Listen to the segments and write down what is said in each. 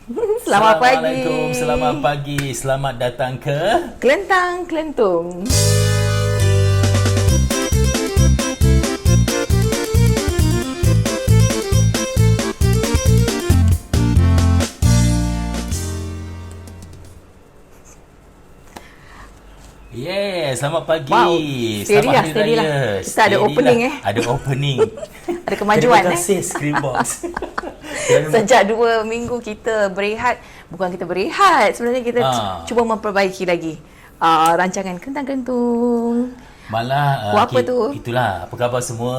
Selamat pagi. Assalamualaikum, selamat pagi. Selamat datang ke Kelentang Kelentung. selamat pagi. Wow, Selamat Hari steady Raya. lah. Kita ada opening Ada opening. Ada kemajuan. Terima kasih Screenbox. Sejak 2 minggu kita berehat. Bukan kita berehat, sebenarnya kita cuba memperbaiki lagi rancangan Kelentang Kelentung. Malah Buat apa tu? Itulah, apa khabar semua?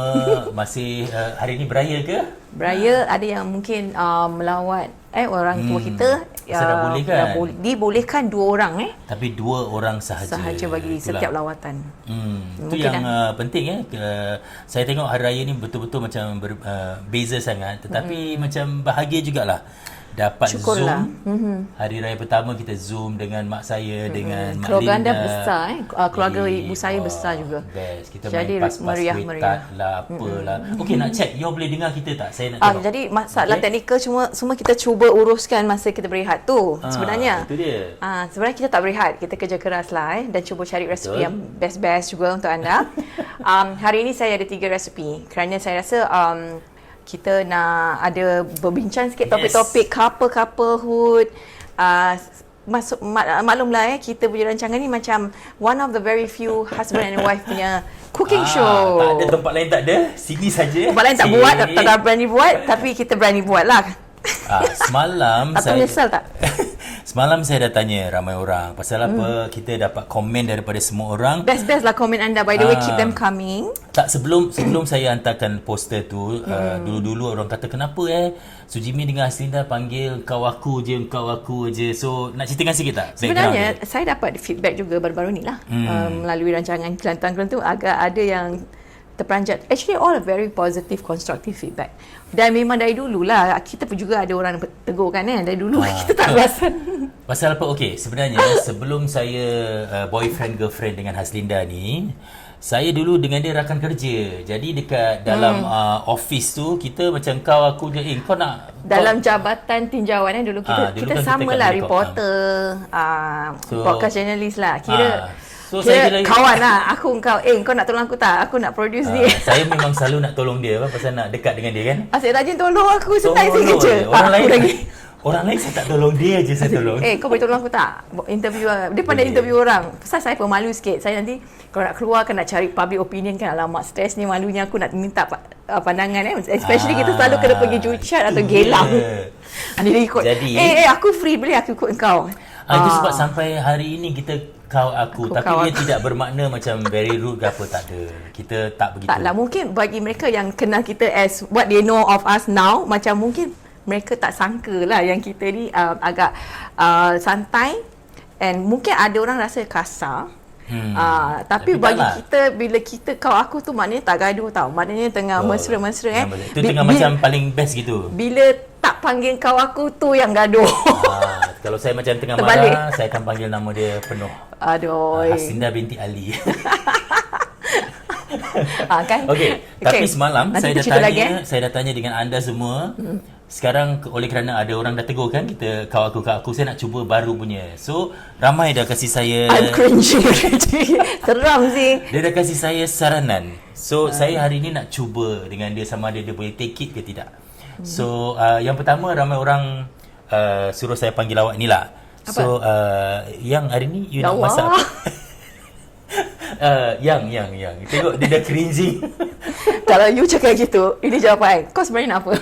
Masih hari ini beraya ke? Beraya, ada yang mungkin melawat orang tua kita. Pasal boleh kan? Dibolehkan 2 orang Tapi 2 orang sahaja bagi itulah. setiap lawatan. Itu yang penting saya tengok hari raya ni betul-betul macam beza sangat, tetapi macam bahagia jugalah dapat Syukurlah. Zoom. Hari raya pertama kita Zoom dengan mak saya, dengan mak Keluarga Linda. anda besar keluarga ibu saya besar juga. Best. Kita Jadi main pas-pas meriah. lah, apalah. Okey, nak check, you boleh dengar kita tak? Saya nak tengok. Jadi masalah teknikal semua kita cuba uruskan masa kita berehat tu sebenarnya. Itu dia. Sebenarnya kita tak berehat, kita kerja keras lah dan cuba cari resepi yang best juga untuk anda. Hari ini saya ada 3 resepi kerana saya rasa kita nak ada berbincang sikit topik-topik couple-couplehood. Maklumlah kita punya rancangan ni macam one of the very few husband and wife punya cooking show. Tak ada tempat lain, tak ada. Sini saja. Tempat lain tak buat, tak berani buat, tapi kita berani buat lah. Semalam Atau menyesal tak? Semalam saya dah tanya ramai orang pasal apa, kita dapat komen daripada semua orang. Best lah komen anda, by the way, keep them coming. Tak, sebelum saya hantarkan poster tu, dulu-dulu orang kata kenapa Sujimi dengan Haslinda panggil kau aku je. So nak ceritakan sikit tak? Sebenarnya saya dapat feedback juga baru-baru ni lah melalui rancangan Kelentang Kelentung, agak ada yang terperanjat. Actually all very positive, constructive feedback. Dan memang dari dulu lah kita pun juga ada orang tegur kan dari dulu kita tak perasan. Pasal apa? Okey, sebenarnya sebelum saya boyfriend girlfriend dengan Haslinda ni, saya dulu dengan dia rakan kerja. Jadi dekat dalam office tu kita macam kau aku je, kau nak dalam jabatan tinjauan dulu kita dulu kan samalah kita reporter, podcast journalist lah. Kira saya kawan lah. Aku kau kau nak tolong aku tak? Aku nak produce dia. Saya memang selalu nak tolong dia pasal nak dekat dengan dia kan. Asyik rajin tolong aku, senang saya kerja. Orang lain saya tak tolong, dia je saya tolong. Kau boleh tolong aku tak? Interview dia pandai interview orang. Pasal saya pemalu sikit. Saya nanti kalau nak keluar kan nak cari public opinion kan, alamak stres ni, malunya aku nak minta pandangan especially kita selalu kena pergi jucat atau gelang. Dia ikut. Jadi aku free, boleh aku ikut kau. Itu sebab sampai hari ini kita kau aku tapi dia tidak bermakna macam very rude ke apa, tak ada. Kita tak begitu. Taklah, mungkin bagi mereka yang kenal kita as what they know of us now, macam mungkin mereka tak sangka lah yang kita ni agak santai, and mungkin ada orang rasa kasar. Tapi bagi kita, bila kita kau aku tu maknanya tak gaduh tau. Maknanya tengah mesra-mesra Itu tengah macam paling best gitu. Bila tak panggil kau aku tu yang gaduh. Kalau saya macam tengah marah, saya akan panggil nama dia penuh. Aduh. Haslinda binti Ali. Kan? Okey, tapi semalam nanti saya dah tanya dengan anda semua. Sekarang oleh kerana ada orang dah tegur kan kita kau aku, saya nak cuba baru punya. So ramai dah kasih saya, I'm cringing already. Seram sih. Dia dah kasih saya saranan. So saya hari ni nak cuba dengan dia sama ada dia boleh take it ke tidak. So yang pertama, ramai orang suruh saya panggil awak ni lah. So yang hari ni you nak masak apa? Yang tengok dia dah cringing. Kalau you cakap gitu, ini jawapan kau sebenarnya nak apa?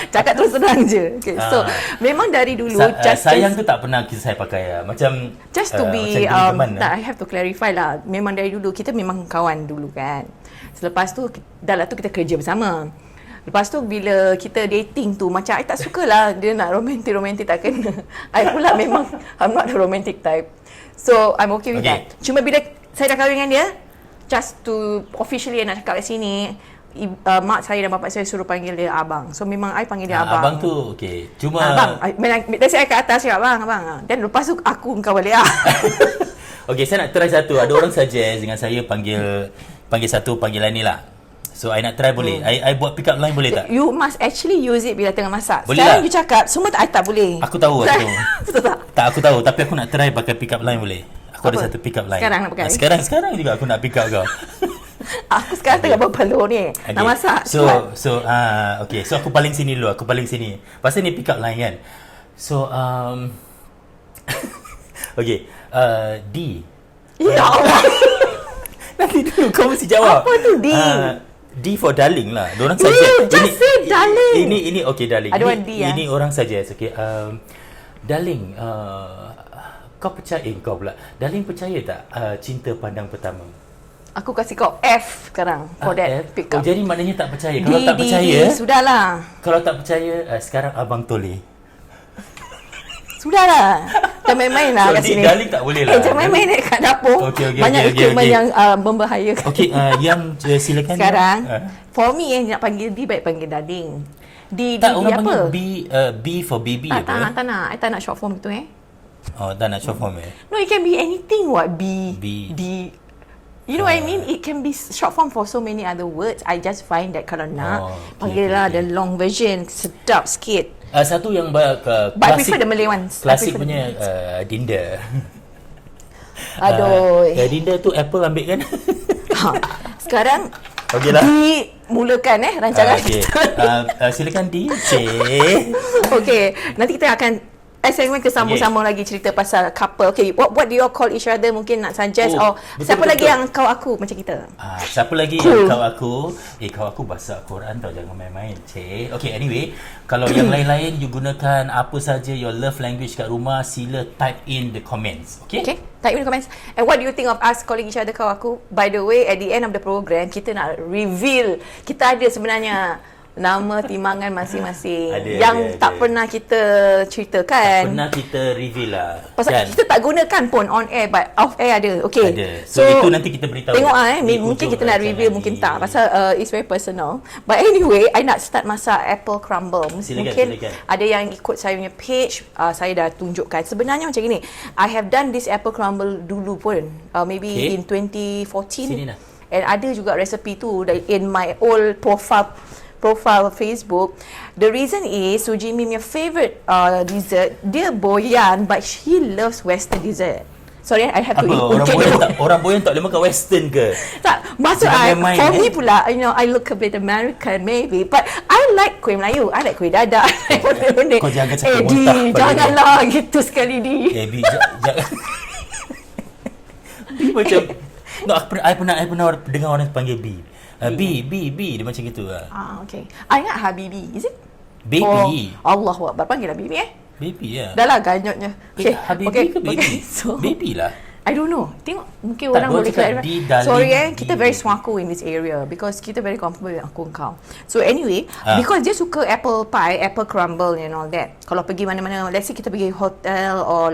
Cakap terus terang je. So memang dari dulu sayang tu tak pernah saya pakai macam just to be I have to clarify lah. Memang dari dulu kita memang kawan dulu kan. Selepas tu dah lah tu kita kerja bersama. Lepas tu bila kita dating tu macam I tak sukalah dia nak romantik tak kena. I pula memang I'm not the romantic type. So I'm okay with that. Cuma bila saya dah kahwin dengan dia, just to officially nak cakap kat sini, mak saya dan bapak saya suruh panggil dia abang. So memang I panggil dia abang. Abang tu okey. Cuma abang. Dah saya kat atas cakap abang. Dan lepas tu aku kau balik Okey, saya nak try satu. Ada orang suggest dengan saya panggil satu panggilan ni lah. So I nak try boleh? I buat pick up line boleh tak? You must actually use it bila tengah masak. Boleh Sekarang lah. you cakap, semua I tak boleh. Aku tahu. Betul tak? Tak, aku tahu. Tapi aku nak try pakai pick up line boleh? Aku ada satu pick up line. Sekarang nak pakai? Sekarang juga aku nak pick up kau. Aku sekarang tengah berpeluh ni. Nak masak. Okay. So aku paling sini dulu. Pasal ni pick up line kan. So okay. D. Ya Allah. Nanti dulu kau mesti jawab. Apa tu D? D for darling lah. Diorang saja. Just say darling. Ini okay darling. I don't want D, ini orang suggest. Okay. Darling, kau percaya kau pula. Darling percaya tak cinta pandang pertama? Aku kasih kau F sekarang for that F? pick up. Jadi maknanya tak percaya. D, Kalau tak percaya, sudahlah. Kalau tak percaya, sekarang abang toleh. Sudahlah. Jangan main-main lah kat sini. Darling tak boleh lah. Jangan main-main kat dapur. Okay, Banyak equipment yang membahayakan. Okay, yang silakan. Sekarang, for me nak panggil D, baik panggil darling. D tak, orang apa? panggil B for baby Tak apa? nak. I tak nak short form itu Oh, tak nak short form No, it can be anything what. B. D. You know what I mean? It can be short form for so many other words. I just find that kalau nak, panggil lah the long version. Sedap sikit. Satu yang But I prefer the Malay ones. Klasik punya Dinda. Aduh. Dinda tu Apple ambil kan? Sekarang Okey lah. dimulakan rancangan kita. Silakan D. Okay, nanti kita akan segmen kesambung-sambung lagi cerita pasal couple. Okay, what do you all call each other? Mungkin nak suggest siapa lagi yang kau aku macam kita? Siapa lagi yang kau aku? Kau aku bahasa Quran tau, jangan main-main. Okay, anyway, kalau yang lain-lain you gunakan apa saja your love language kat rumah, sila type in the comments. Okay, type in the comments. And what do you think of us calling each other kau aku? By the way, at the end of the program, kita nak reveal kita ada sebenarnya nama timbangan masing-masing yang tak pernah kita ceritakan. Tak pernah kita reveal lah. Pasal kan? Kita tak gunakan pun on air, but off air ada. Okay. Ada. So itu nanti kita beritahu. Tengok mungkin kita nak reveal, mungkin tak. Pasal it's very personal. But anyway, I nak start masak apple crumble. Silakan. Ada yang ikut saya punya page, saya dah tunjukkan. Sebenarnya macam gini, I have done this apple crumble dulu pun. Maybe in 2014. Sini lah. And ada juga resepi tu in my old profile Facebook. The reason is Sujimi punya favourite dessert, dia boyan, but she loves western dessert. Sorry, I have to orang boyan tak boleh makan western ke? Tak, maksud for me pula, I look a bit American maybe, but I like kuih Melayu, I like kuih dadak. Kau jangan cakap muntah. Janganlah gitu sekali di. B macam I pernah dengar orang panggil B. B dia macam gitu lah. Okay. I ingat Habibi, is it? Baby. Allahu Akbar, panggil lah Bibi Baby ya. Dah lah ganyotnya. Habibi ke baby? So, baby lah. I don't know. Tengok, mungkin orang boleh clarify. Sorry kita very swaku in this area because kita very comfortable with aku kau. So anyway, because dia suka apple pie, apple crumble and all that. Kalau pergi mana-mana, let's say kita pergi hotel or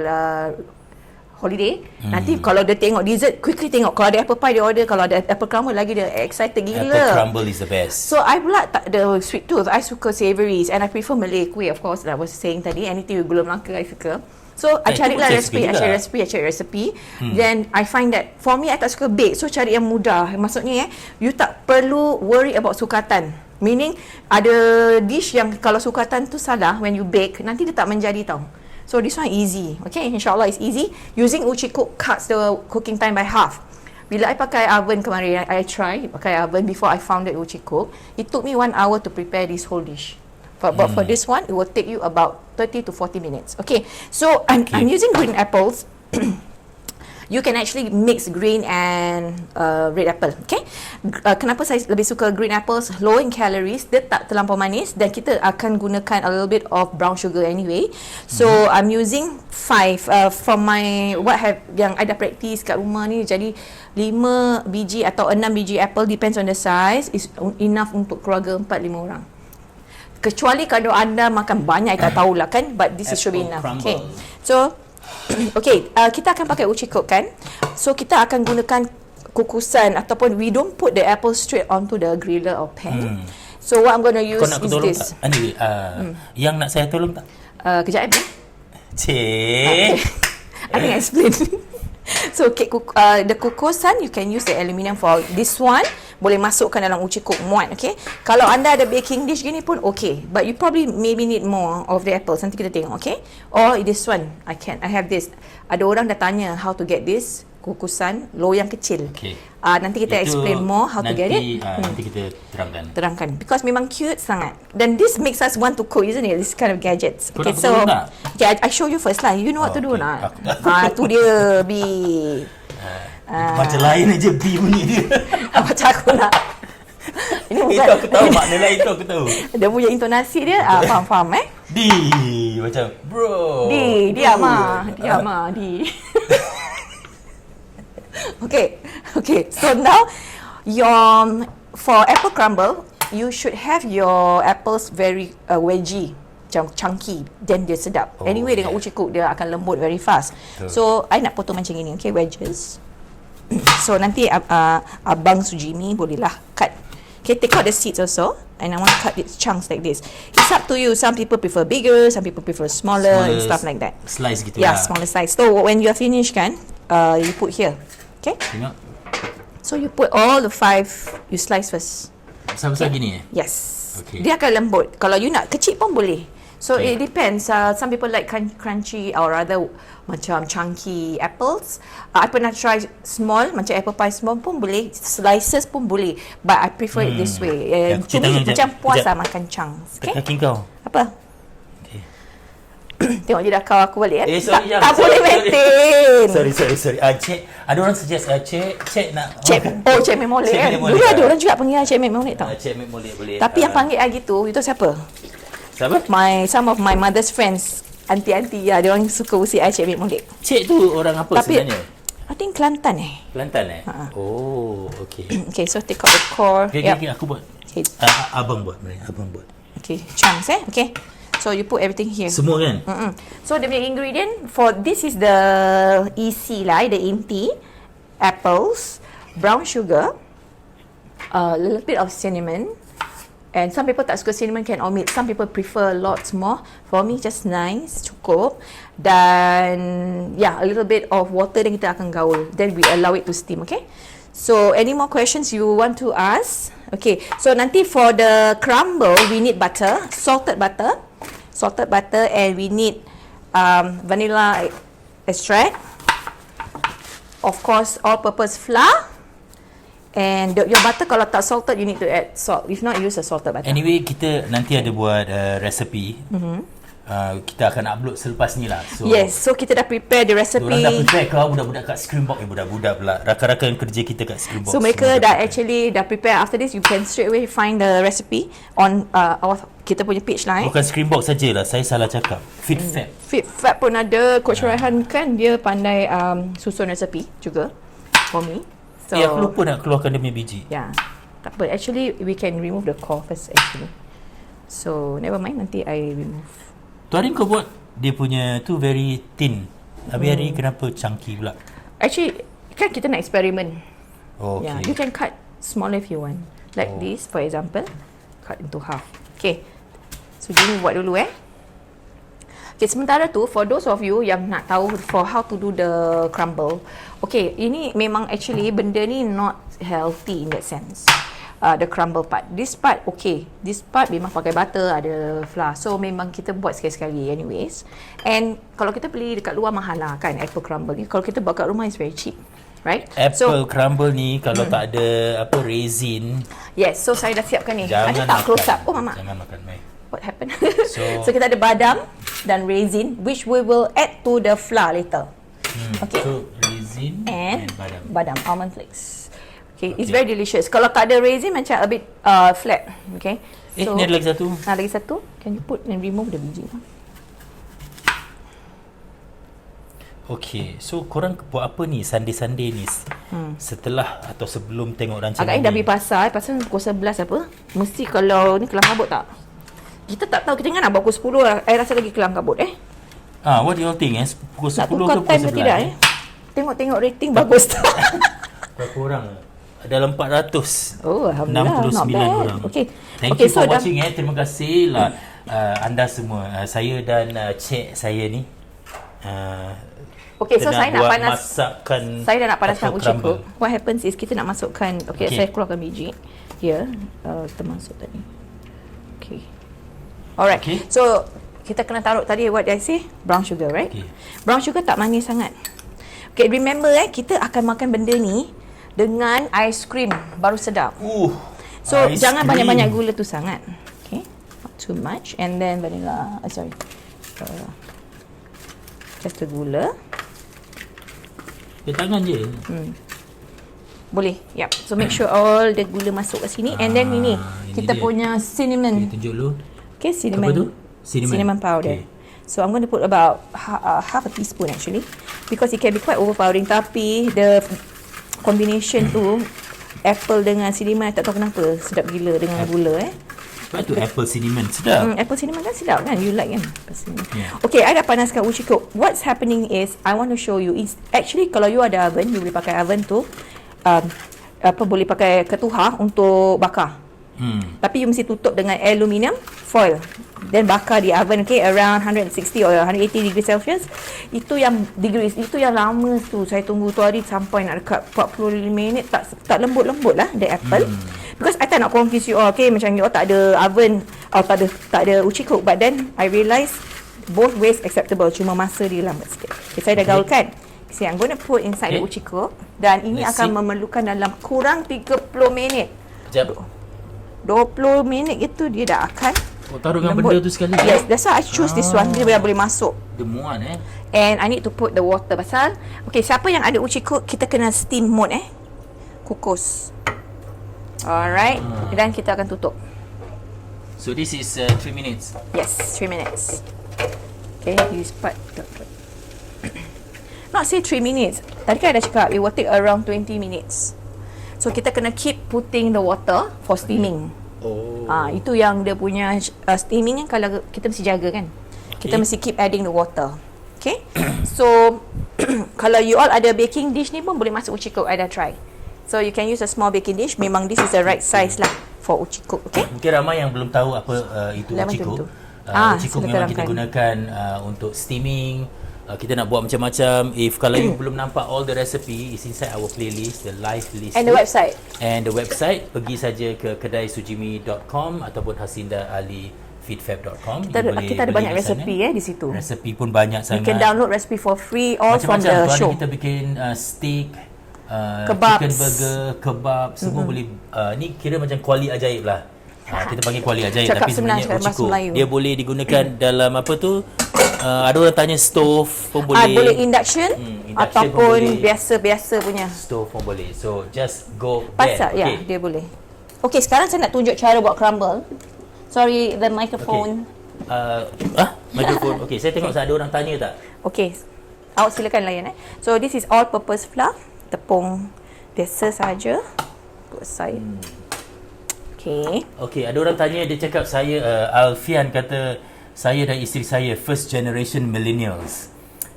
holiday, nanti kalau dia tengok dessert, quickly tengok. Kalau ada apple pie dia order, kalau ada apple crumble lagi dia excited gila. Apple crumble is the best. So I pula tak ada sweet tooth, I suka savouries and I prefer Malay kuih, of course, like I was saying tadi, anything with gula melaka I suka. So I cari lah recipe, I cari recipe. Then I find that for me I tak suka bake, so cari yang mudah. Maksudnya you tak perlu worry about sukatan. Meaning ada dish yang kalau sukatan tu salah, when you bake nanti dia tak menjadi tau. So this one easy. Okay, insyaAllah it's easy. Using Uchi Cook cuts the cooking time by half. Bila I pakai oven kemarin, I try pakai oven before I found that Uchi Cook. It took me 1 hour to prepare this whole dish. But for this one, it will take you about 30 to 40 minutes. Okay, so I'm using green apples. You can actually mix green and red apple. Okay, kenapa saya lebih suka green apples? Low in calories, dia tak terlampau manis dan kita akan gunakan a little bit of brown sugar anyway. So I'm using 5 from my yang I dah practice kat rumah ni. Jadi 5 biji atau 6 biji apple, depends on the size, is enough untuk keluarga 4-5 orang. Kecuali kalau anda makan banyak, I tak tahulah kan, but this should be enough. Okay, so okay, kita akan pakai Uchi Cook kan. So kita akan gunakan kukusan ataupun we don't put the apple straight onto the griller or pan. So what I'm going to use is this. Anyway, yang nak saya tolong tak? Kejap Cik. I can explain. So the kukusan, you can use the aluminium foil. This one boleh masukkan dalam uji kok muat. Okay, kalau anda ada baking dish gini pun okay, but you probably maybe need more of the apples. Nanti kita tengok. Okay, or this one I have this. Ada orang dah tanya how to get this kukusan loyang kecil. Okay. Nanti kita explain more how to get it. Nanti kita terangkan because memang cute sangat. Then this makes us want to cook, isn't it? This kind of gadgets. Kau Okay, nak so dulu tak? okay, I show you first lah. You know what to do okay. nak? Tu dia B. Macam lain aja B bunyi dia. Macam aku nak. Ini bukan. Itu aku tahu makna lain tu aku tahu. Dia punya intonasi dia faham D macam bro. Diam ah. D. Okay. So now for apple crumble, you should have your apples very wedgy, macam chunky, then dia sedap. Anyway, dengan uji cook dia akan lembut very fast. So I nak potong macam ini, okay, wedges. So nanti abang Sujimi bolehlah cut. Okay, take out the seeds also, and I want to cut it chunks like this. It's up to you. Some people prefer bigger, some people prefer smaller and stuff like that. Slice gitu Yeah, lah. smaller size. So when you are finished kan, you put here. Okay? Tengok. So you put all the 5, you slice first. Besar-besar gini Yes. Okay. Dia akan lembut. Kalau you nak kecil pun boleh. So Okay. it depends. Some people like crunchy or rather macam chunky apples. I pernah try small, macam apple pie small pun boleh. Slices pun boleh. But I prefer it this way. To me, macam puas lah makan chunks. Okay? Kaki kau. Apa? Tengok je dah kau aku balik Sorry, tak boleh maintain. Sorry. Cik, ada orang suggest Cik nak Cik Mek Molek kan. Dulu ada orang juga panggil Cik Mek Molek tau. Cik Mek boleh. Tapi yang panggil I gitu, itu siapa? Siapa? Some of my mother's friends, aunty-aunty ya, dia orang suka usi I Cik Mek Molek. Cik tu orang apa sebenarnya? I think Kelantan Kelantan Oh, okay. Okay, so take out the core. Okay, aku buat. Okay. Abang buat. Okay, chunks okay. So you put everything here. Semua kan? So the main ingredient for this is the EC lah, the inti, apples, brown sugar, a little bit of cinnamon, and some people tak suka cinnamon, can omit. Some people prefer lots more. For me just nice, cukup. Dan a little bit of water, then kita akan gaul. Then we allow it to steam, okay? So any more questions you want to ask? Okay, so nanti for the crumble we need butter, salted butter, and we need vanilla extract, of course all-purpose flour, and your butter kalau tak salted you need to add salt. If not, use a salted butter. Anyway, kita nanti ada buat resipi. Kita akan upload selepas ni lah. So, yes, so kita dah prepare the recipe. Diorang dah prepare kau budak-budak kat Screenbox. Budak-budak pula, rakan-rakan kerja kita kat Screenbox. So mereka dah actually dah prepare. After this you can straight away find the recipe on kita punya page lah. Bukan Screenbox sajalah, saya salah cakap. FitFab. FitFab pun ada. Coach Raihan kan dia pandai susun recipe juga for me. So aku lupa nak keluarkan dia punya biji. Tak apa. Actually we can remove the core first actually. So never mind, nanti I remove. Tu hari kau buat dia punya tu very thin. Habis hari kenapa chunky pula? Actually kan kita nak eksperimen. Okay. You can cut smaller if you want. Like this for example. Cut into half. Okay. So Jimmy buat dulu Okay, sementara tu for those of you yang nak tahu for how to do the crumble. Okay, ini memang actually benda ni not healthy in that sense. The crumble part. This part okay. This part memang pakai butter, ada flour. So memang kita buat sekali-sekali anyways. And kalau kita beli dekat luar mahal lah kan apple crumble ni. Kalau kita buat kat rumah is very cheap. Right? Apple crumble ni kalau tak ada raisin. Yes, so saya dah siapkan ni. Jangan Ada tak makan. close up? Oh mama. Jangan makan, Mai. What happened? So- So kita ada badam dan raisin which we will add to the flour later. Okay. So raisin And badam. badam, almond flakes. Okay, it's very delicious. Kalau tak ada raisin macam a bit flat. Okay. So, Ni ada lagi satu. lagi satu. Can you put and remove the biji? Okay, so korang buat apa ni Sunday ni setelah atau sebelum tengok rancangan Agaknya dah ni? pergi pasar. Pasal pukul 11 apa. Mesti kalau ni kelang kabut tak? Kita tak tahu. Kita ingat nak buat pukul 10. I rasa lagi kelang kabut What do you all think? Pukul 10 Nak ke tukar pukul time ke 11? tidak Tengok rating bagus tak? Berapa orang? Dalam 400. Oh, Alhamdulillah. 69 not bad. orang. Okay. Thank Okay, you for so dah- watching. Terima kasih anda semua. Saya dan cik saya ni Okay, so saya nak buat panas. masakan. Saya dah nak panaskan waffle uci cook. crumble. What happens is kita nak masukkan. Okay, saya keluarkan biji. Here, kita masuk tadi. Okay. Alright. Okay. So kita kena taruh tadi what I say, brown sugar, right? Okay. Brown sugar tak manis sangat. Okay, remember kita akan makan benda ni dengan ais krim baru sedap. So jangan banyak-banyak gula tu sangat. Okay, not too much. And then vanilla. Just the gula. Dia tangan je. Boleh. Yep. So make sure all the gula masuk kat sini. And then ini kita dia. punya cinnamon. Okay, tunjuk dulu. Okay, cinnamon. Apa tu? Cinnamon powder. Okay. So I'm going to put about half a teaspoon actually, because it can be quite overpowering. Tapi the combination tu apple dengan cinnamon, tak tahu kenapa sedap gila dengan gula. Apa tu apple cinnamon? Sedap. Apple cinnamon kan sedap kan? You like kan? Yeah. Okay, I dah panaskan uci cook. What's happening is I want to show you is actually kalau you ada oven, you boleh pakai oven tu boleh pakai ketuhar untuk bakar. Tapi you mesti tutup dengan aluminium foil. Then bakar di oven, okay, around 160 or 180 degree Celsius. Itu yang lama tu. Saya tunggu tu hari sampai nak dekat 45 minit. Tak lembut-lembut lah the apple. Because I tak nak confuse you all, okay, macam you all tak ada oven atau tak ada uci cook. But then I realise both ways acceptable. Cuma masa dia lambat sikit. Okay, saya dah gaulkan. So I'm going to put inside the uci cook. Dan ini akan memerlukan dalam kurang 30 minit. Sekejap. 20 minit itu dia dah akan taruhkan lembut. benda tu sekali. Yes, that's why I choose this one. Dia dah boleh masuk. Dia muat And I need to put the water pasal. Okay, siapa yang ada uci cook, kita kena steam mode kukus. Alright. Dan kita akan tutup. So this is 3 minutes. Yes, 3 minutes. Okay, you start. Not say 3 minutes. Tadi kan I dah cakap it will take around 20 minutes. So kita kena keep putting the water for steaming. Itu yang dia punya steaming kan, kalau kita mesti jaga kan. Kita mesti keep adding the water. Okay. So kalau you all ada baking dish ni pun boleh masuk uci cook. I dah try. So you can use a small baking dish. Memang this is the right size lah for uci cook. Okay. Mungkin ramai yang belum tahu apa itu uci cook. Uci cook memang kita gunakan untuk steaming. Kita nak buat macam-macam. Kalau you belum nampak all the recipe is inside our playlist, the live list. And the website. And the website, pergi saja ke kedaisujimi.com ataupun hasindaali.feedfab.com. Kita ada banyak resepi di situ. Resepi pun banyak sangat. You can download recipe for free all from the macam-macam. show. Kita bikin steak, Kebabs. chicken burger, kebab, semua boleh. Ni kira macam kuali ajaib lah. Kita panggil kuali ajaib. Cakap tapi sebenarnya bahasa uci cook. Melayu. Dia boleh digunakan dalam apa tu? Ada orang tanya stove pun boleh. Boleh induction, ataupun boleh. biasa-biasa punya. Stove pun boleh. So just go Pasal there. ya, dia boleh. Okay, sekarang saya nak tunjuk cara buat crumble. Sorry, the microphone. Mikrofon. Okay, saya tengok ada orang tanya tak? Okay, awak silakan layan. So this is all purpose flour, tepung biasa saja. Put aside. Okay. Okay, ada orang tanya, dia cakap Alfian kata saya dan isteri saya first generation millennials.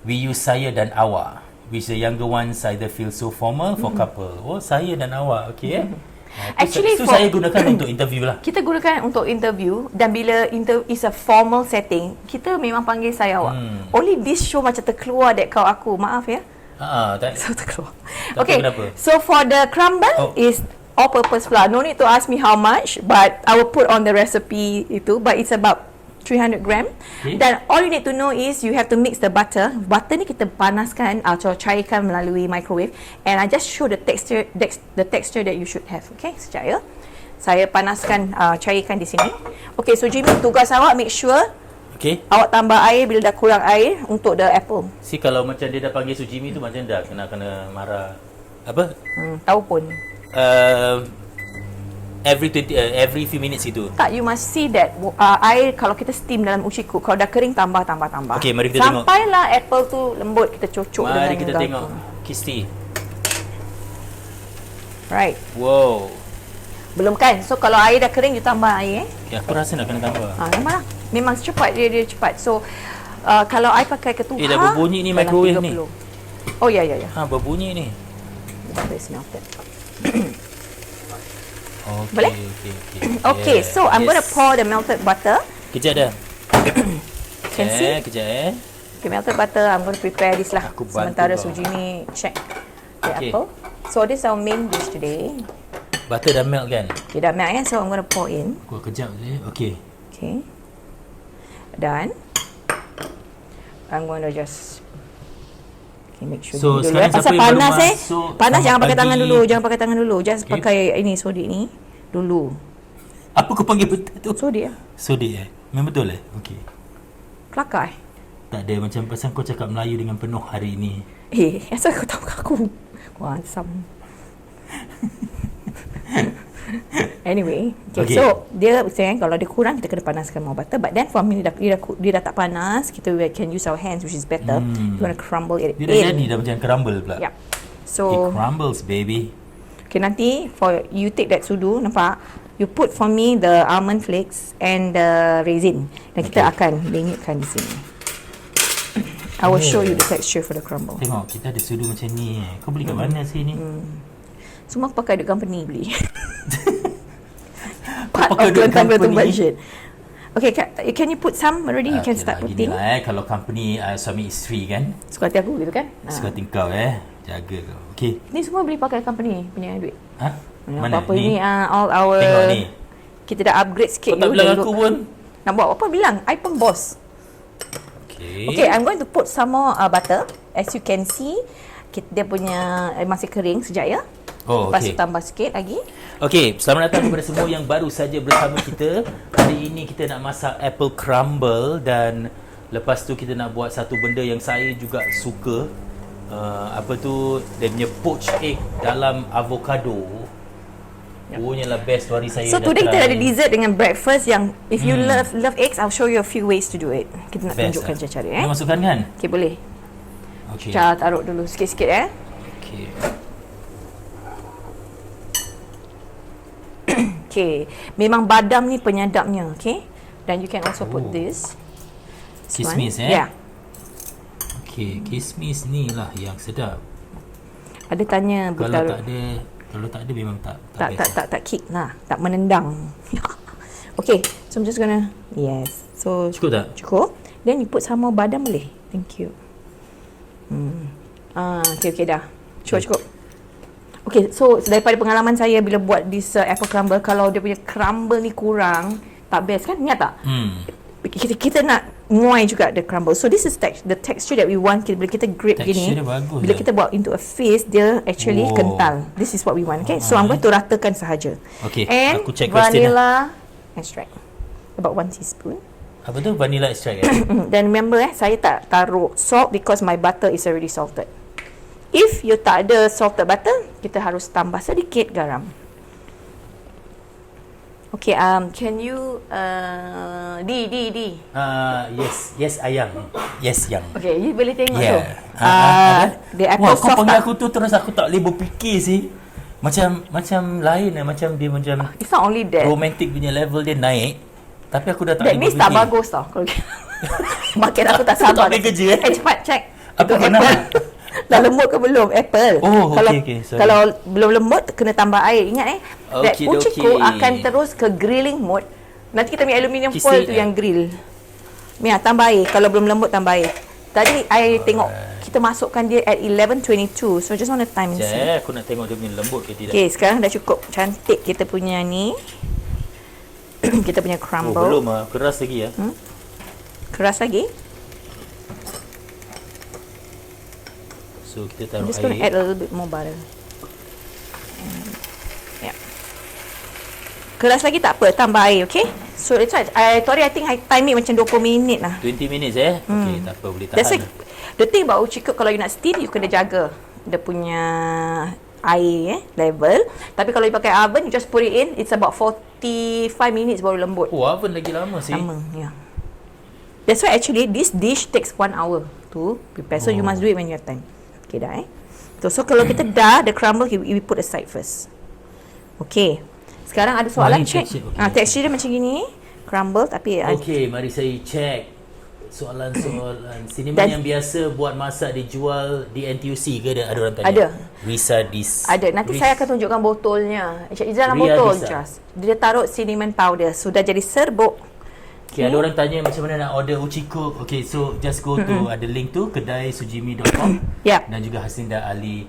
We use saya dan awak, which the younger ones either feel so formal for couple. Oh, saya dan awak. Okay. Actually, itu saya gunakan untuk interview lah. Kita gunakan untuk interview, dan bila interview is a formal setting, kita memang panggil saya awak. Only this show macam terkeluar that kau aku. Maaf ya. Tak. So terkeluar. Tak Okay. kenapa. So for the crumble is all purpose flour. No need to ask me how much, but I will put on the recipe itu, but it's about 300 gram. Okay. Dan all you need to know is you have to mix the butter. Butter ni kita panaskan atau cairkan melalui microwave, and I just show the texture that you should have. Okay, sekejap ya. Saya panaskan, cairkan di sini. Okay, so Jimmy, tugas awak make sure awak tambah air bila dah kurang air untuk the apple. Kalau macam dia dah panggil Sujimi tu macam dah kena marah. Apa? Tahu pun. Every few minutes itu. Tak, you must see that air kalau kita steam dalam uci cook, kalau dah kering tambah. Okay, mari kita tengok. Sampailah apple tu lembut, kita cocok dengan Mari kita tengok Kisti. Right. Wow. Belum kan? So kalau air dah kering, you tambah air. Ya, aku rasa nak kena tambah. Tambahlah. Memang cepat dia cepat. So kalau I pakai ketuhar, dah berbunyi ni microwave ni. Oh ya. Berbunyi ni. It's melted. Okay, boleh? Okay, so I'm going to pour the melted butter. Kejap dah. Can see? Kejap. Okay, melted butter. I'm going to prepare this lah. Aku bantu Sementara kau. Suji ni check the Okay. apple. So this is our main dish today. Butter dah melt kan? Okay, dah melt kan? So I'm going to pour in. Aku kejap je. Okay. Okay. Done. I'm going to just make sure So, dulu sekarang siapa pasal yang baru panas masuk, panas, jangan pakai bagi- tangan dulu, jangan pakai tangan dulu. Just Okay. pakai ini sodik ni dulu. Apa kau panggil betul tu? Sodik ah. Sodik Memang betul Okay. Kelakar Tak ada, macam pasal kau cakap Melayu dengan penuh hari ini. asal kau tahu aku? Wah, asam. Anyway, okay, Okay. so dia sayang kalau dia kurang kita kena panaskan more butter, but then for me dia dah tak panas, kita can use our hands which is better. You want to crumble it Dia dah jadi dah macam crumble pula. Yeah. It So crumbles baby. okay, nanti for you take that sudu, nampak? You put for me the almond flakes and the raisin. Dan kita akan bingitkan di sini. I will show you the texture for the crumble. Tengok kita ada sudu macam ni Kau beli kat mana sih ni? Semua pakai duit company beli. Part pakai of duit Kelantan Betul company? budget. Okay, can you put some already? You can Okay start lah, putting. ginilah, kalau company suami isteri kan. Suka hati aku gitu kan? Suka hati kau jaga kau. Okay. Ni semua beli pakai company punya duit. Ha? Mana Apa-apa ni? ni all our Tengok ni. kita dah upgrade sikit. Kau tak dulu bilang dulu. aku pun. Nak buat apa bilang? I pun boss. Okay, I'm going to put some more butter. As you can see, dia punya masih kering sekejap ya. Oh, Lepas okay. tu tambah sikit lagi. Okey, selamat datang kepada semua yang baru saja bersama kita. Hari ini kita nak masak apple crumble dan lepas tu kita nak buat satu benda yang saya juga suka. Apa tu, dia punya poached egg dalam avocado. Punyalah best tu hari saya So dah today kita try. ada dessert dengan breakfast yang if you love eggs, I'll show you a few ways to do it. Kita nak Best tunjukkan lah. cara Nak masukkan kan? Okay, boleh. Okey. Kita taruh dulu sikit-sikit Okey. Okay, memang badam ni penyadapnya, okay? Dan you can also put this. Kismis one. Yeah. Okey, kismis ni lah yang sedap. Ada tanya Kalau tak ada memang tak best. tak kick lah, tak menendang. Okay, so I'm just gonna so Cukup tak? cukup. Then you put some more badam boleh. Thank you. Okay dah. Cukup. Okay, so daripada pengalaman saya bila buat this apple crumble, kalau dia punya crumble ni kurang, tak best kan? Ingat tak? Kita nak muai juga the crumble. So this is the texture that we want. Bila kita grip Texture gini, dia bagus bila lah. kita buat into a face, dia actually kental. This is what we want. Okay, so I'm going to ratakan sahaja. Okay, And aku check question vanilla extract about 1 teaspoon. Apa tu? Vanilla extract Dan remember saya tak taruh salt because my butter is already salted. If you tak ada salted butter, kita harus tambah sedikit garam. Okay, can you D. Yes ayang. Yes yang. Okay, you boleh tengok tu. Yeah. The apple Wah, kau soft panggil tak? aku tu terus aku tak boleh berfikir sih. Macam lain macam dia macam It's not only that. romantic punya level dia naik. Tapi aku dah tak That boleh means tak berfikir. bagus tau. Kalau makin aku tak Aku tak sabar. boleh kerja, Cepat check. Apa Itu kenapa? apple. Dah lembut ke belum apple? Oh, kalau okay, sorry. kalau belum lembut kena tambah air. Ingat that Okidoki. puchiku akan terus ke grilling mode. Nanti kita ambil aluminium Kisi, foil tu yang grill. Mia tambah air. Kalau belum lembut tambah air. Tadi I tengok kita masukkan dia at 11:22. So just want to time and see. Aku nak tengok dia punya lembut ke tidak. Okay, sekarang dah cukup cantik kita punya ni. Kita punya Oh, crumble. belum keras lagi ya. Keras lagi. So kita I'm taruh just going to add air. a little bit more butter. Yeah. Keras lagi tak apa, tambah air, okay? So that's why I think I time it macam 20 minit lah. 20 minutes Okay, tak apa boleh tahan. That's why the thing about uji kek, kalau you nak steam, you kena jaga dia punya air level. Tapi kalau you pakai oven, you just put it in, it's about 45 minutes baru lembut. Oh, oven lagi lama sih. Lama, yeah. That's why actually this dish takes 1 hour to prepare. So you must do it when you have time. Okay dah So kalau kita dah the crumble, we put aside first. Okay. Sekarang ada soalan, ni check. texture, okay. Texture dia macam gini, crumble tapi Okay, mari saya check soalan-soalan. Cinnamon Dan- yang biasa buat masak dijual di NTUC ke ada orang tanya? Ada. Risa dis. ada. Nanti saya akan tunjukkan botolnya. Dalam Ria botol Disa. just. Dia taruh cinnamon powder. Sudah jadi serbuk. Okay, ada orang tanya macam mana nak order uci cook. Okay, so just go to ada link tu kedai sujimi.com Yep. dan juga Haslinda Ali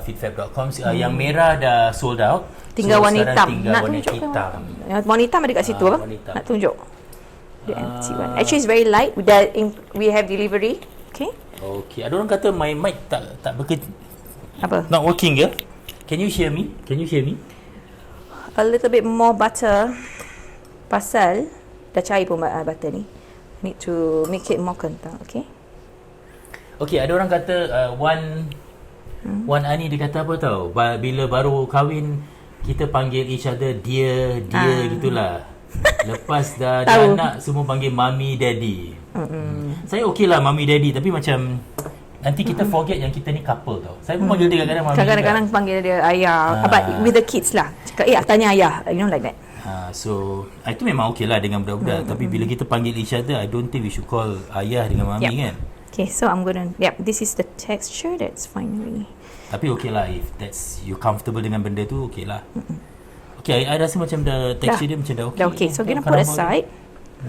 feedfab.com. Yang merah dah sold out. Tinggal warna sekarang hitam. Tinggal Nak warna tunjuk ke? hitam. Warna hitam ada kat situ apa? Warna hitam. Nak tunjuk. The empty one. Actually it's very light. We have delivery. Okay. Okay, ada orang kata my mic tak bekerja. Apa? Not working ke? Can you hear me? Can you hear me? A little bit more butter. Pasal dah cair pun butter ni. Need to make it more kental. Okay. Okay, ada orang kata Wan Ani dia kata apa tau, bila baru kahwin kita panggil each other dear gitulah. Lepas dah ada anak semua panggil mommy daddy. Saya okey lah mommy daddy, tapi macam nanti kita forget yang kita ni couple tau. Saya pun panggil dia kadang-kadang mommy. Kadang-kadang panggil dia ayah. But with the kids lah. Cakap tanya ayah. You know like that. So itu memang okey lah dengan budak-budak. Tapi bila kita panggil each other, I don't think we should call ayah dengan mami kan. Okay, so I'm gonna. This is the texture. That's finally. Tapi okey lah, if that's you comfortable dengan benda tu, okey lah. Okay, I rasa macam texture dia macam dah okey. Dah okay, so gonna put aside.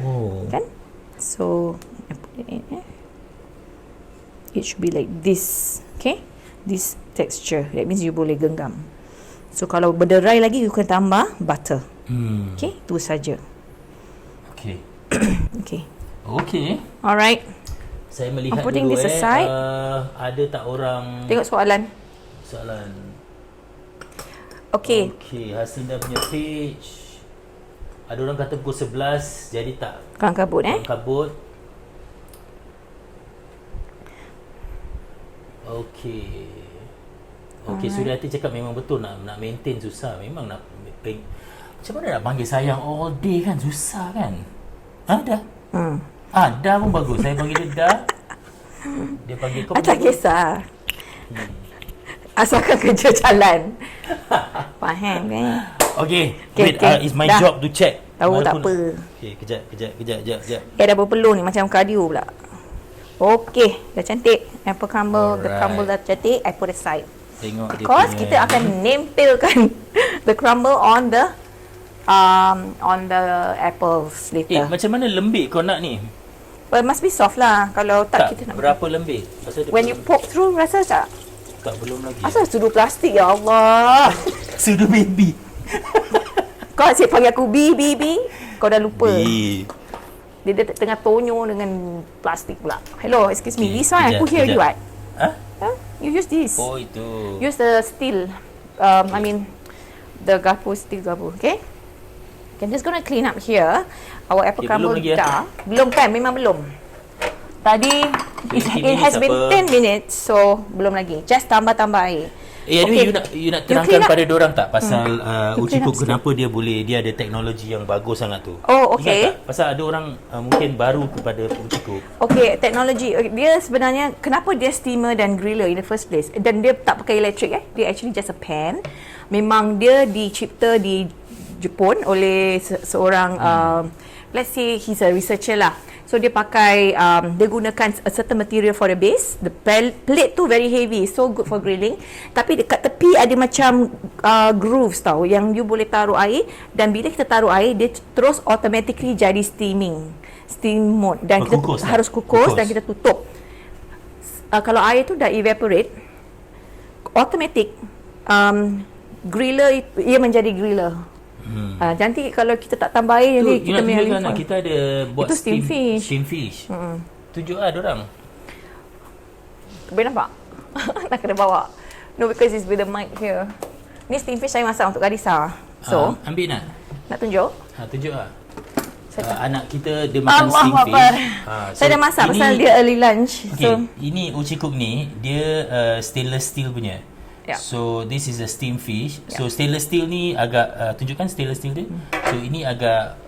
Oh. Kan? So I put it in. It should be like this. Okay, this texture. That means you boleh genggam. So kalau berderai lagi, you can tambah butter. Okay, itu saja. Okay. Okay. Okay. Alright. Saya melihat I'm putting dulu this aside. Ada tak orang Tengok soalan. Okay. Okay, Haslinda punya page. Ada orang kata pukul 11 jadi tak Kalang kabut kabut. Okay. Okay, Suryati cakap memang betul nak maintain susah. Memang nak macam mana nak panggil sayang all day kan, susah kan. Dah. Dah pun bagus. Saya panggil dia dah. Dia panggil kau. Tak kisah. Asalkan kerja jalan. Faham kan? Okay. Wait, it's my job to check. Tahu tak apa. Okay, kejap. Dah berpeluh ni macam cardio pula. Okay, dah cantik. Apple crumble, the crumble dah cantik. I put aside. Tengok because kita akan nempelkan the crumble on the apples later. Macam mana lembik kau nak ni? Well, must be soft lah. Kalau tak kita nak. Berapa lembik? When you poke through, rasa tak? Tak, belum lagi. Asal sudu plastik, ya Allah. Sudu baby. Kau asyik panggil aku B. Kau dah lupa. B. Dia tengah tonyo dengan plastik pula. Hello, excuse me. This one I put here you what? You use this. Oh, itu. Use the steel. I mean, the steel garpu. Okay? I'm just gonna clean up here. Our apple crumble dah. Belum kan? Memang belum. Tadi, it has been 10 minutes. So, belum lagi. Just tambah-tambah air. Anyway, you nak terangkan pada diorang tak pasal uji cook kenapa dia ada teknologi yang bagus sangat tu. Oh, okay. Pasal ada orang mungkin baru kepada uji cook. Okay, teknologi. Dia sebenarnya kenapa dia steamer dan griller in the first place? Dan dia tak pakai elektrik Dia actually just a pan. Memang dia dicipta di Jepun oleh seorang let's say he's a researcher lah. So dia pakai dia gunakan a certain material for the base. The plate tu very heavy, so good for grilling. Tapi dekat tepi ada macam grooves tau yang you boleh taruh air, dan bila kita taruh air dia terus automatically jadi steam mode, dan kita harus kukus dan kita tutup. Kalau air tu dah evaporate, automatic griller ia menjadi griller. Nanti kalau kita tak tambah air, nanti kita tunjukkan kita ada buat itu steam fish. Tunjuk lah diorang. Boleh nampak? Nak kena bawa. No, because it's with the mic here. Ni steam fish saya masak untuk Karissa. So, ambil nak? Nak tunjuk? Tunjuk lah. Anak kita dia makan steam fish. Saya dah masak pasal dia early lunch. Okay, ini uci cook ni dia stainless steel punya. So this is a steam fish. So stainless steel ni agak tunjukkan stainless steel dia. So ini agak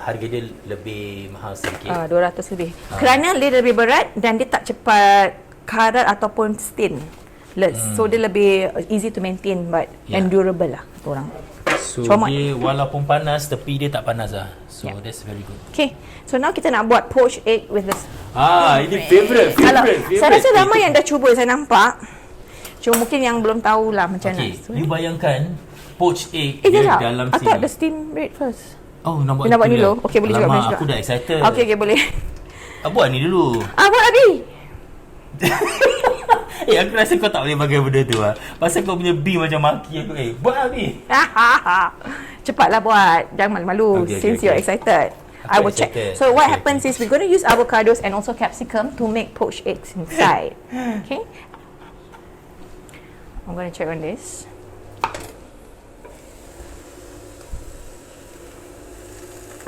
harga dia lebih mahal sedikit. 200 lebih. Kerana dia lebih berat dan dia tak cepat karat ataupun stain. So dia lebih easy to maintain but and durable lah orang. So dia walaupun panas tepi dia tak panas lah. So that's very good. Okay. So now kita nak buat poached egg with this. Ini favorite. Saya rasa ramai yang dah cuba, saya nampak. Cuma mungkin yang belum tahulah macam mana. You bayangkan poached egg dia dalam sini. I thought the steam bread first. Oh, nak buat Nak buat itu ni dulu? Okey, boleh juga, Alamak, boleh juga. aku dah excited. Okay, boleh. Buat ni dulu. Buat Abi. Aku rasa kau tak boleh pakai benda tu lah. Pasal kau punya B macam maki aku. Buat lah B. Cepatlah buat. Jangan malu-malu. Okay, Since you're excited. I will check. excited. So what Okay, happens is we're going to use avocados and also capsicum to make poached eggs inside. Okay. I'm going to check on this.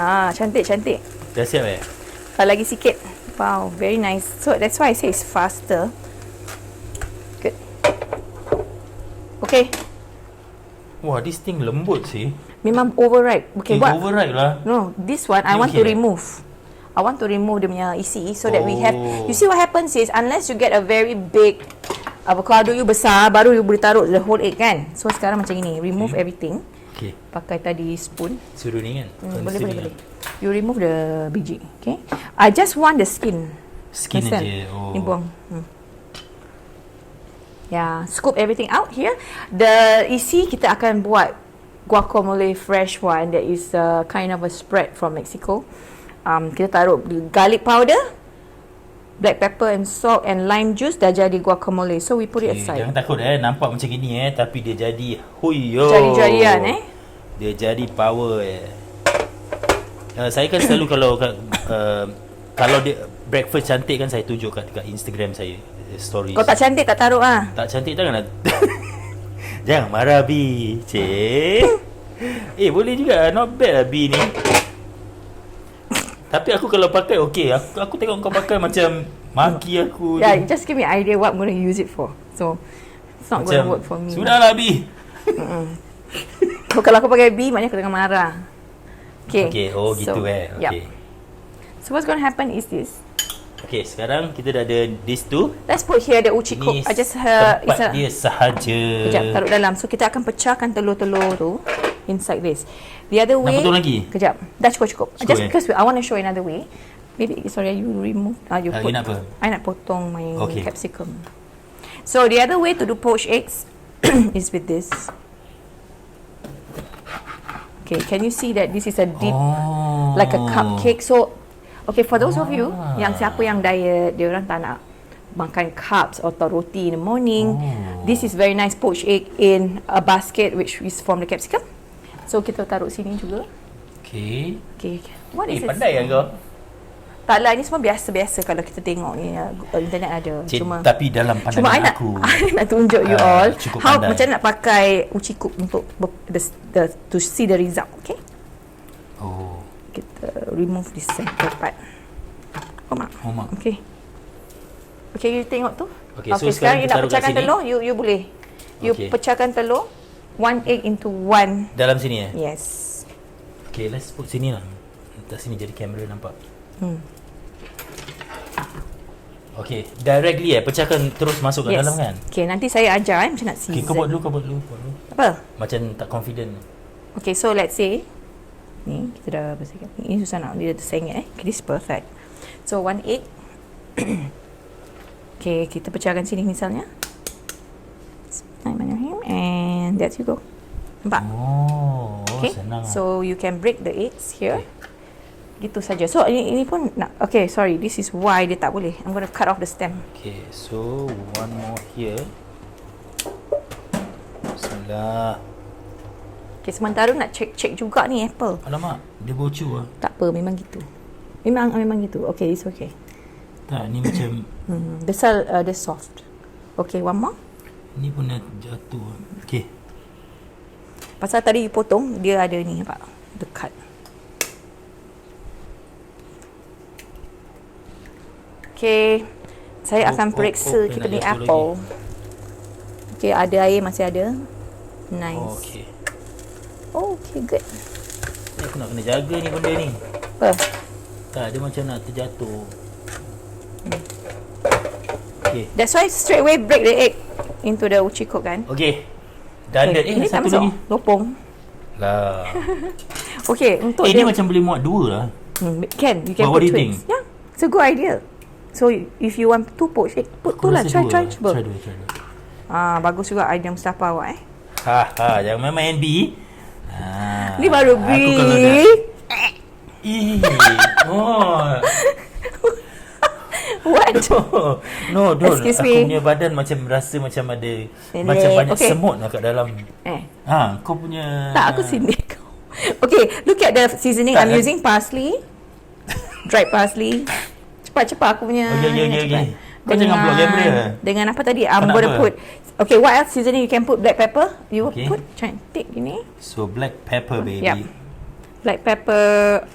Cantik. Dah siap Lagi sikit. Wow, very nice. So that's why I say it's faster. Good. Okay. Wah, this thing lembut sih. Memang overripe. Okay, what? Overripe lah. No, this one I You want okay to tak? remove. I want to remove dia punya isi so that we have. You see what happens is unless you get a very big avocado you besar, baru you boleh taruh the whole egg kan. So sekarang macam ini, remove everything. Okay. Pakai tadi spoon. Suruh ni kan? Boleh. You remove the biji, okay? I just want the skin. Skin Understand? aja. Oh. Ni buang. Yeah, scoop everything out here. The isi kita akan buat guacamole fresh one that is kind of a spread from Mexico. Kita taruh garlic powder, black pepper and salt and lime juice, dah jadi guacamole. So we put it aside. Jangan takut nampak macam gini tapi dia jadi huyo. Jadi-jadian Dia jadi power saya kan selalu kalau dia breakfast cantik kan saya tunjuk kat Instagram saya stories. Kau tak cantik tak taruh ah. Tak cantik janganlah. Jangan marah B. Cik. Boleh juga. Not bad lah B ni. Tapi aku kalau pakai okey. Aku tengok kau pakai macam maki aku. Yeah, just give me idea what I'm going to use it for. So it's not going to work for me. Sudahlah B. So kalau aku pakai B maknanya aku tengah marah. Okay. Okay, gitu Okay. Yep. So what's going to happen is this. Okay, sekarang kita dah ada this tu. Let's put here the uchi cook. Ini I just tempat dia sahaja. Kejap, taruh dalam. So kita akan pecahkan telur-telur tu inside this. The other way. Nak potong lagi? Kejap. Dah cukup. Cukup, Just because I want to show another way. Maybe sorry you remove. You put. You nak apa? I nak potong my Okay. capsicum. So the other way to do poached eggs is with this. Okay, can you see that this is a deep, like a cupcake? So, okay, for those of you yang siapa yang diet, dia orang tak nak makan carbs atau roti in the morning, this is very nice poached egg in a basket which is from the capsicum. So kita taruh sini juga. Okay. What is this? Pandai kan kau? Taklah, ini semua biasa-biasa kalau kita tengok ni internet ada. Tapi dalam pandangan aku I nak tunjuk you all how pandai. macam nak pakai uchi cook untuk to see the result. Okay. Kita remove this center part. Mak. Okay, you tengok tu. Okay, so sekarang you nak taruh kat pecahkan sini. telur, you boleh. You pecahkan telur, one egg into one. Dalam sini Yes. Okay, let's put sini lah. Letak sini jadi kamera nampak. Okay, directly pecahkan terus masuk kat dalam kan? Okay, nanti saya ajar macam nak season. Okay, kau buat dulu. Apa? Macam tak confident. Okay, so let's say ni kita dah bersihkan. Ini susah nak dia tersengit Okay, this is perfect. So one egg. Okay, kita pecahkan sini misalnya. And there you go. Nampak? Okay, senang. so you can break the eggs here. Gitu saja. So ini pun nak. Okay, sorry. This is why dia tak boleh. I'm going to cut off the stem. Okay, so one more here. Bismillah. Okay, sementara nak check juga ni apple. Alamak, dia bocor lah. Tak apa, memang gitu. Memang gitu. Okay, it's okay. Tak, ni macam The soft. Okay, one more. ni pun dah jatuh. Okay. Pasal tadi you potong, dia ada ni nampak. The cut. Okay, saya akan periksa kita ni apple. Okay, ada air, masih ada. Nice. Okay, good. Aku nak kena jaga ni benda ni. Apa? Tak, dia macam nak terjatuh. Okay. That's why straight away break the egg into the uchi cook kan. Okay. Dan Ini tak satu masuk lagi. lopong. Lah. Okay, untuk Ini macam boleh muat dua lah. Can, you can But what put do you twins. Yeah, it's a good idea. So if you want two poached egg, put two lah. Try cuba. Try dua. Bagus juga idea Mustafa awak Jangan main-main B. Ni baru B. Aku kalau Oh. What? No, Dol. Excuse Aku me. punya badan macam rasa macam ada Ini, macam banyak okay. semut lah kat dalam. Kau punya Tak, aku sindir kau. Okay, look at the seasoning. Tak, I'm using parsley. Dried parsley. Cepat aku punya. Okay. Kau jangan block kamera. Dengan apa tadi? I'm nak gonna apa? put. Okay, what else seasoning you can put? Black pepper. You Okay. put cantik gini. So black pepper baby. Yep. Black pepper.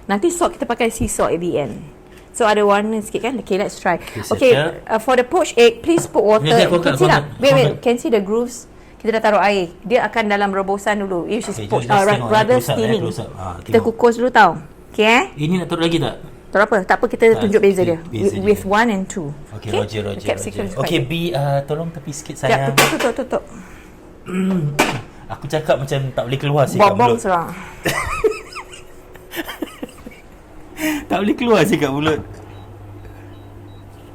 Nanti salt kita pakai sea salt at the end. So ada warna sikit kan? Okay, let's try. Okay, for the poached egg, please put water. Can see tak? Wait. Can see the grooves? Kita dah taruh air. Dia akan dalam rebusan dulu. If she's poached, rather steaming. Kita kukus dulu tau. Okay Ini nak taruh lagi tak? Tak apa. Tak apa, kita tunjuk beza dia. With 1 and 2. Okay, Roger. Okay, B, tolong tepi sikit sayang. Tutup. Aku cakap macam tak boleh keluar sih kat Bom mulut. serang. Tak boleh keluar sih kat mulut.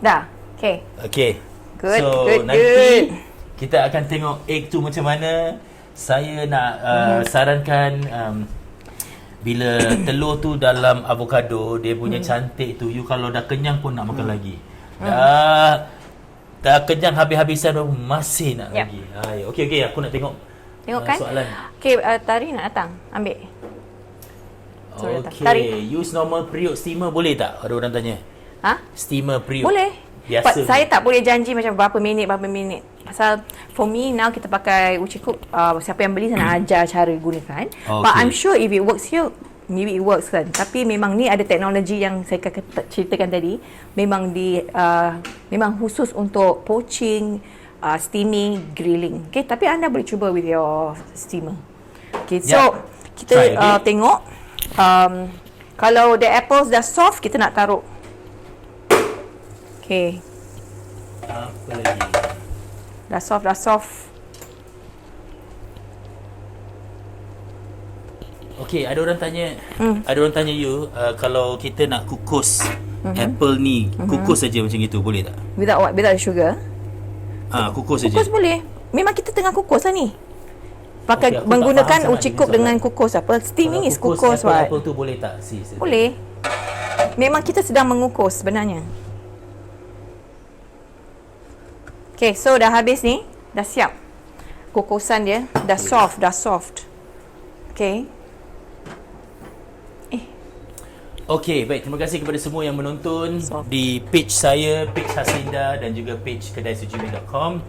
Dah. Okay. Good, So good. nanti kita akan tengok egg tu macam mana. Saya nak sarankan bila telur tu dalam avocado, dia punya cantik tu, you kalau dah kenyang pun nak makan lagi. Dah kenyang habis-habisan tu masih nak lagi. Okay, aku nak tengok Kan? soalan. Okay, Tari nak datang. Ambil. Okay, use normal periuk steamer boleh tak? Ada orang tanya. Steamer periuk. Boleh. Biasa. Saya tak boleh janji macam berapa minit. Pasal for me now kita pakai uci cook. Siapa yang beli saya nak ajar cara gunakan. But I'm sure if it works here, maybe it works kan. Tapi memang ni ada teknologi yang saya ceritakan tadi. Memang memang khusus untuk poaching, steaming, grilling. Okay, tapi anda boleh cuba with your steamer. Okay, so kita tengok. Kalau the apples dah soft, kita nak taruh. Okay. Apa lagi? Dah soft. Okay, ada orang tanya you, kalau kita nak kukus apple ni, kukus saja macam itu boleh tak? Without what? Without sugar? Kukus saja. Kukus boleh. Memang kita tengah kukus lah ni. Pakai menggunakan uci cook dengan kukus apa? Steaming is kukus what? Apple tu boleh tak? Boleh. Memang kita sedang mengukus sebenarnya. Okay, so dah habis ni. Dah siap. Kukusan dia. Dah soft. Okay. Okay, baik. Terima kasih kepada semua yang menonton di page saya, page Haslinda dan juga page kedaisujimi.com.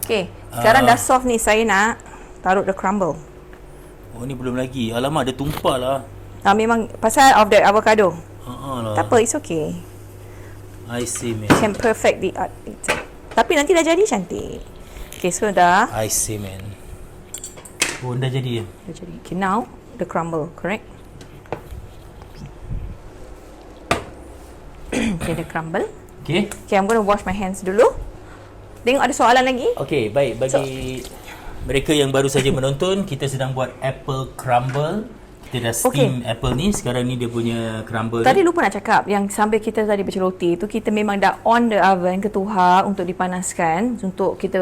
Okay. Sekarang dah soft ni. Saya nak taruh the crumble. Oh, ni belum lagi. Alamak, ada tumpah lah. Memang pasal of the avocado. Lah. Tak apa, it's okay. I see, man. Can perfect the art. Tapi nanti dah jadi cantik. Okay, so dah. I see, man. Oh, dah jadi. Dah jadi. Okay, now the crumble, correct? Okay, the crumble. Okay, I'm going to wash my hands dulu. Tengok ada soalan lagi? Okay, baik. Bagi mereka yang baru saja menonton, kita sedang buat apple crumble. Kita dah steam apple ni. Sekarang ni dia punya crumble. Tadi lupa nak cakap, yang sambil kita tadi baca roti tu, kita memang dah on the oven, ketuhar untuk dipanaskan, untuk kita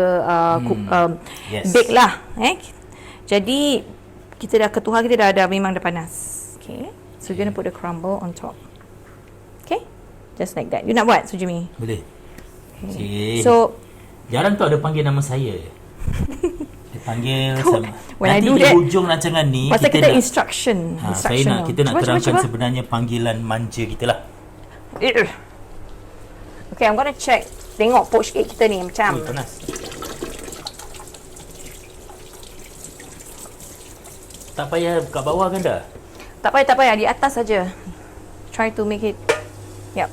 bake lah. Jadi kita dah ketuhar, kita dah memang dah panas. Okay, so you're gonna put the crumble on top. Okay, just like that. You nak buat, Sujimi? Boleh. Okay. So jarang tau ada panggil nama saya. Dia panggil sama. Nanti di hujung rancangan ni pasal kita instruction. Kita nak terangkan sebenarnya panggilan manja kita lah. Okay, I'm gonna check. Tengok poached egg kita ni macam. Panas. Tak payah kat bawah kan dah? Tak payah. Di atas saja. Try to make it. Yep.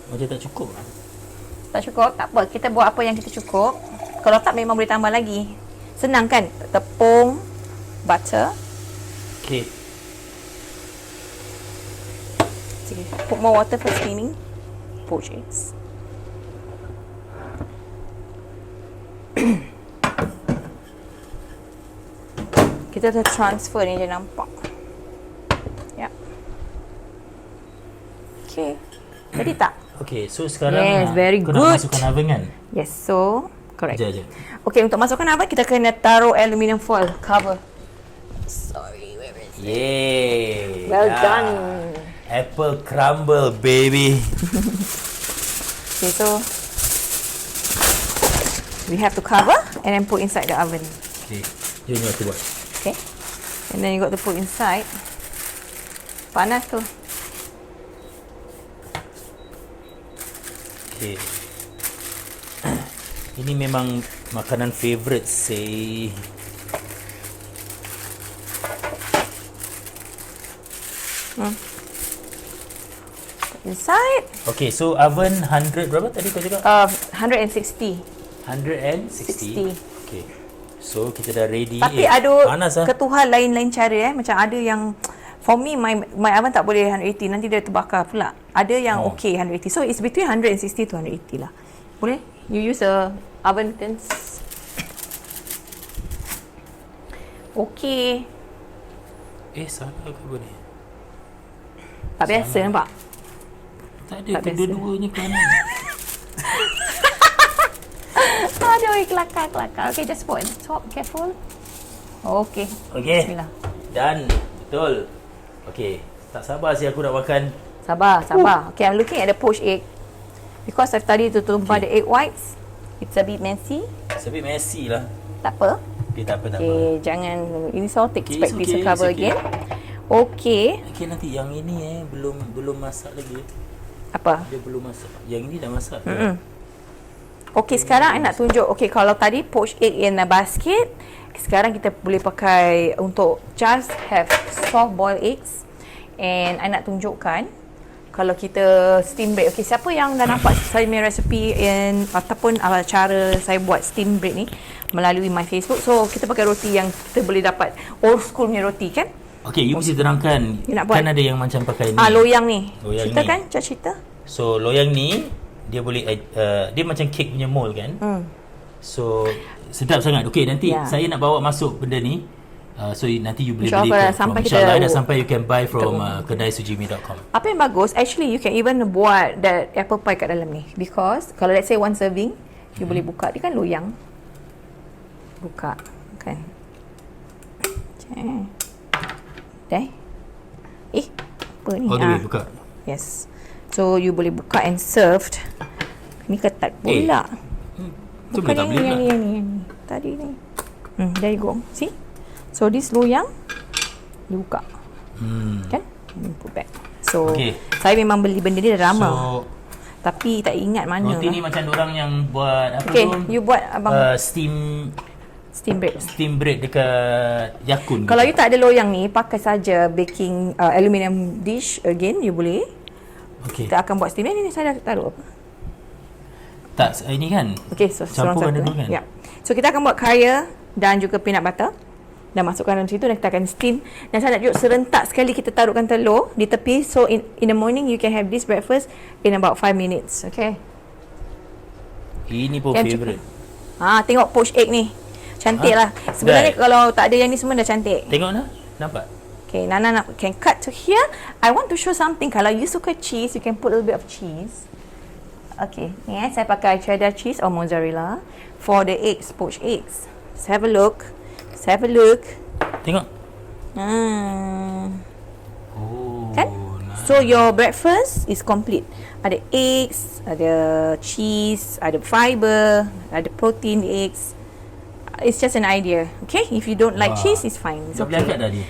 Macam tak cukup. Tak cukup? Tak apa. Kita buat apa yang kita cukup. Kalau tak, memang boleh tambah lagi. Senang kan? Tepung, butter. Okay. Put more water for steaming. Poached eggs. Kita dah transfer ni, dia nampak. Yep. Okay. Jadi tak? Okay, so sekarang very aku good. nak masukkan oven kan? Yes, so correct. Sekejap. Okay, untuk masukkan oven, kita kena taruh aluminium foil cover. Yay. Well done. Apple crumble, baby. Okay, so we have to cover and then put inside the oven. Okay. Ini aku buat. Okay. And then you got to put inside. Panas tu. Okay. Ini memang makanan favourite saya. Inside. Okay, so oven 100 berapa tadi kau cakap? 160. 160. Okay. So kita dah ready. Tapi ada panas ketuhan lain-lain cara Macam ada yang for me my oven tak boleh 180, nanti dia terbakar pula. Ada yang okay 180. So it's between 160 to 180 lah. Boleh? You use a oven mitts. Okay. Salah ke apa ni? Tak biasa nampak? Tak ada, kedua-duanya kanan. Aduh, kelakar. Okay, just put on top. Careful. Okay. Okay. Bismillah. Done. Betul. Okay. Tak sabar sih aku nak makan. Sabar. Okay, I'm looking at the poached egg. Because I've studied to tumpah the egg whites. It's a bit messy. It's a bit messy lah. Tak apa. Okay, tak apa. Okay, jangan. Ini so take Okay, back piece of cover okay. again. Okay. Okay, nanti yang ini belum masak lagi. Apa? Dia belum masak. Yang ini dah masak. Okay, sekarang I nak tunjuk. Okay, kalau tadi poached egg in a basket, sekarang kita boleh pakai untuk just have soft boiled eggs. And I nak tunjukkan kalau kita steam bread. Okay, siapa yang dah nampak saya punya resipi ataupun cara saya buat steam bread ni melalui my Facebook. So, kita pakai roti yang kita boleh dapat old school punya roti kan? Okay, you mesti terangkan. Kan ada yang macam pakai ni. Loyang ni. Loyang cerita ni. Kan? Cerita. So, loyang ni dia boleh dia macam kek punya mold kan. So sedap sangat. Okay, nanti saya nak bawa masuk benda ni. So nanti you boleh beli sampai InsyaAllah dah sampai you can buy from kedaisujimi.com. Apa yang bagus, actually you can even buat that apple pie kat dalam ni. Because kalau let's say one serving, you boleh buka. Dia kan loyang. Buka kan. Dah. Apa ni? All the way buka. Yes. So you boleh buka and served. Ni ketat pula. Tu boleh tak boleh pula. Yang ni. Tadi ni. There you go. See? So this loyang dibuka. Kan? Put back. So saya memang beli benda ni dah lama. So, tapi tak ingat mana. Roti ni macam orang yang buat apa tu? Okay, you buat abang steam bread dekat Yakun. Kalau you tak ada loyang ni, pakai saja baking aluminium dish again, you boleh. Okay. Kita akan buat steam ni saya dah taruh apa? Tak, ini kan. Okay, so campur benda tu kan. Ya. So kita akan buat kaya dan juga peanut butter. Dan masukkan dalam situ dan kita akan steam. Dan saya nak tunjuk serentak sekali kita taruhkan telur di tepi. So in the morning you can have this breakfast in about 5 minutes. Okay. Ini pun favourite. Tengok poached egg ni. Cantik lah. Sebenarnya kalau tak ada yang ni semua dah cantik. Tengok nak. Nampak? Okay, Nana can cut to here. I want to show something. Kalau you suka cheese, you can put a little bit of cheese. Okay, ni saya pakai cheddar cheese or mozzarella for the eggs, poached eggs. Let's have a look. Tengok. Kan? Nice. So your breakfast is complete. Ada eggs, ada cheese, ada fiber, ada protein eggs. It's just an idea. Okay, if you don't like cheese, it's fine. It's okay. Boleh angkat tadi?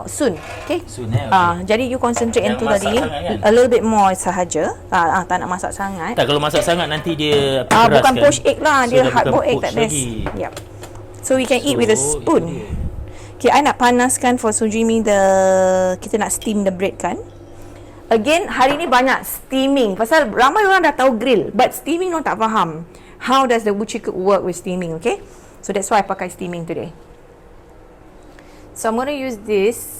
Soon. Okay. Soon okay. Jadi you concentrate into tadi kan? a little bit more sahaja. Tak nak masak sangat. Tak, kalau masak sangat nanti dia keras bukan kan? poached egg lah, So dia hard boiled egg tak best. Yep. So we can eat with a spoon. Okay, I nak panaskan for sujimi kita nak steam the bread kan. Again, hari ni banyak steaming. Pasal ramai orang dah tahu grill, but steaming orang tak faham. How does the uchi cook work with steaming, okay? So that's why I pakai steaming today. So I'm going to use this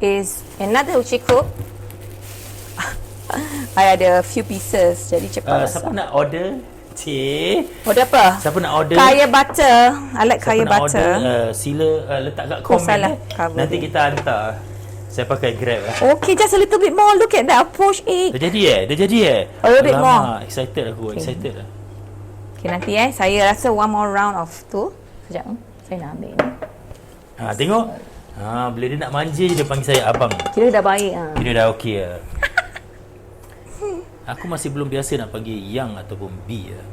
is another uchi cook. I ada a few pieces, jadi cepat siapa nak order? Order apa? Siapa nak order? Kaya butter. I like siapa kaya butter. Order, sila letak kat komen. Salah. Nanti kita hantar. Saya pakai Grab lah. Okay, just a little bit more. Look at that poached egg. Dah jadi A little bit more. Excited aku. Excited lah. Okay, nanti saya rasa one more round of tu. Sekejap. Saya nak ambil ni. Tengok. Bila dia nak manja je dia panggil saya abang. Kira dah baik Kira dah okey lah. Aku masih belum biasa nak panggil yang ataupun B lah.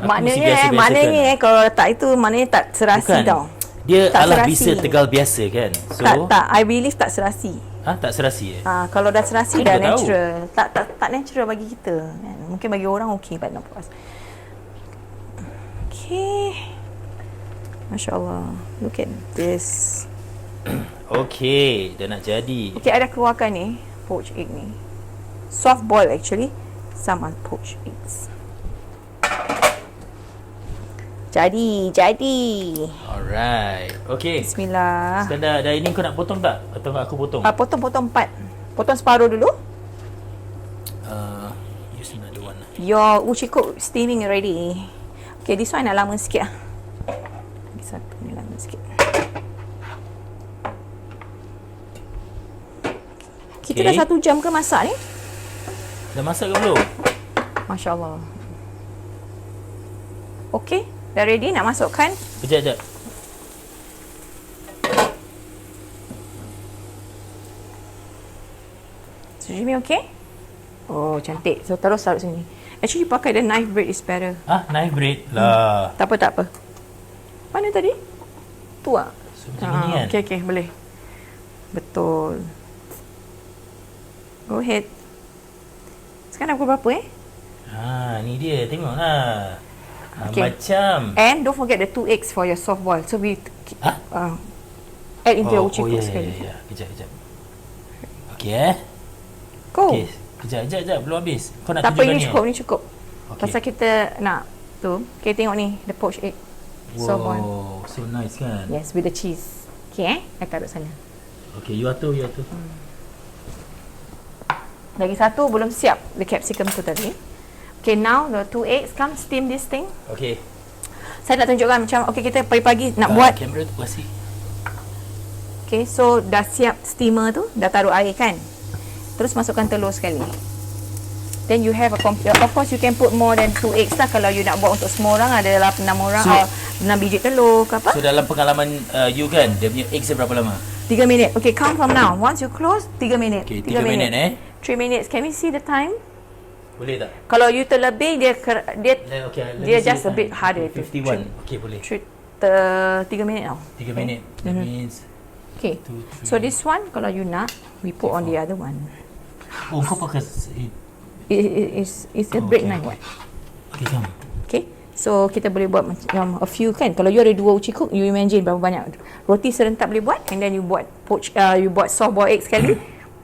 Aku Maknanya kalau tak itu maknanya tak serasi bukan. tau. Dia Tak ala serasi. bisa Tegal biasa kan. So Tak, I believe tak serasi. tak serasi Kalau dah serasi Kan dah kau tahu. natural. Tak natural bagi kita. Kan? Mungkin bagi orang okey, but not for us. Okay. Masya Allah. Look at this. Okey, dah nak jadi. Okay, ada keluarkan ni poached egg ni. Soft boil actually. Some are poached eggs. Jadi. Alright. Okey. Bismillah. Sekarang dah ini kau nak potong tak? Atau aku potong? Potong 4. Potong separuh dulu. Use another one. Your uchi cook steaming already. Okay, this one nak lama sikit lah. Lagi satu ni lama sikit. Kita dah 1 jam ke masak ni? Dah masak ke belum? Masya Allah. Okay, dah ready nak masukkan. Sekejap. Sujimi okay? Oh, cantik. So, taruh sini. Actually, pakai the knife blade is better. Knife blade lah. Tak apa. Mana tadi? Tu ah. So, macam ni kan? Okay, boleh. Betul. Go ahead. Sekarang pukul berapa Ni dia. Tengoklah. Okay. Macam. And don't forget the 2 eggs for your soft boil. So, we add into your uchi cook sekali. Ya. Kejap. Okay Go. Okay. Kejap. Belum habis. Kau nak Tak apa, tunjukkan ni cukup. Okay. Pasal kita nak tu. Okay, tengok ni. The poached egg. Soft boil. Wow, so nice kan? Yes, with the cheese. Okay, I taruh sana. Okay, you atur. Lagi satu belum siap. The capsicum tu tadi. Okay, now the 2 eggs. Come steam this thing. Okay. Saya nak tunjukkan macam, okay, kita pagi-pagi nak buat. Kamera tu kasih. Okay, so dah siap steamer tu. Dah taruh air kan. Terus masukkan telur sekali. Then you have of course you can put more than 2 eggs lah. Kalau you nak buat untuk semua orang, ada dalam 6 orang So, 6 biji telur ke apa. So dalam pengalaman you kan, dia punya eggs dia berapa lama? 3 minit. Okay, count from now. Once you close, 3 minit. Okay, 3 minit 3 minutes. Can we see the time? Boleh tak? Kalau you terlebih, dia Okay, dia just a bit harder. 51. Okay, boleh. 3 minit now. 3 minit. That means Okay. 2, 3. So this one, kalau you nak, we put on the other one. Oh, kau pakai It's a break knife. Okay, jom. Okay. So kita boleh buat macam a few kan. Kalau you ada 2 uchi cook, you imagine berapa banyak roti serentak boleh buat, and then you buat you buat soft boiled egg sekali.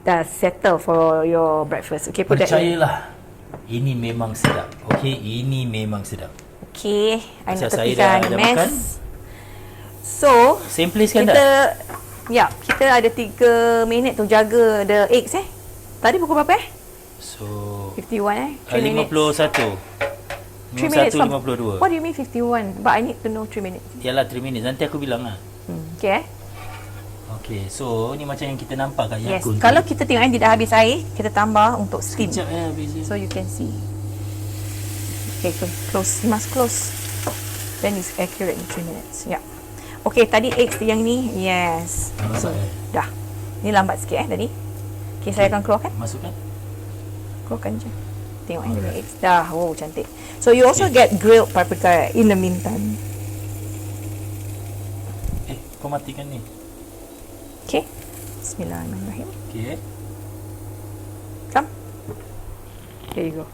Dah settle for your breakfast. Okay, put that in. Percayalah, ini memang sedap. Okay, ini memang sedap. Okay, I nak Macam saya tepikan dah makan. So, Same place kan kita, tak? kita ada 3 minit tu jaga the eggs Tadi pukul berapa So 51 3 minutes. 51. 3 minutes from 51.52. What do you mean 51? But I need to know 3 minutes. Yalah 3 minutes. Nanti aku bilang lah. Okay Okay, so ni macam yang kita nampak kat Yes. Yakun. Kalau kita tengok dia dah habis air, kita tambah untuk steam. Sekejap habis je. So you can see. Okay, close. You must close. Then it's accurate in 3 minutes. Yeah. Okay, tadi eggs yang ni, yes. Masak Dah. Ni lambat sikit tadi. Okay, saya akan keluarkan. Masukkan. Keluarkan je. Tengok dia punya eggs. Dah, oh cantik. So you also get grilled paprika in the meantime. Kau matikan ni. Okay. Bismillahirrahmanirrahim. Okay. Come. Here you go.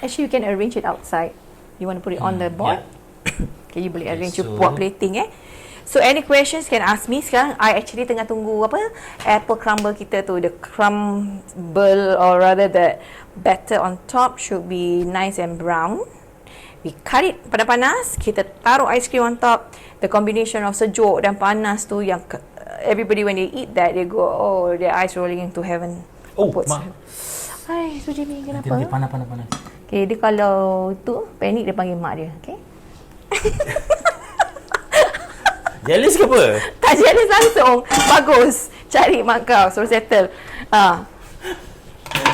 Actually, you can arrange it outside. You want to put it on the board? Okay, you boleh arrange you buat plating So any questions can ask me. Sekarang I actually tengah tunggu apple crumble kita tu. The crumble or rather the batter on top should be nice and brown. We cut it panas-panas. Kita taruh ice cream on top. The combination of sejuk dan panas tu yang everybody when they eat that they go, oh, their eyes rolling into heaven. Oh, mak. Hai, Sujimi, kenapa? Nanti panas. Okay, dia kalau tu panik dia panggil mak dia. Okay? Jealous ke apa? Tak jealous langsung. Bagus. Cari mak kau. Suruh settle.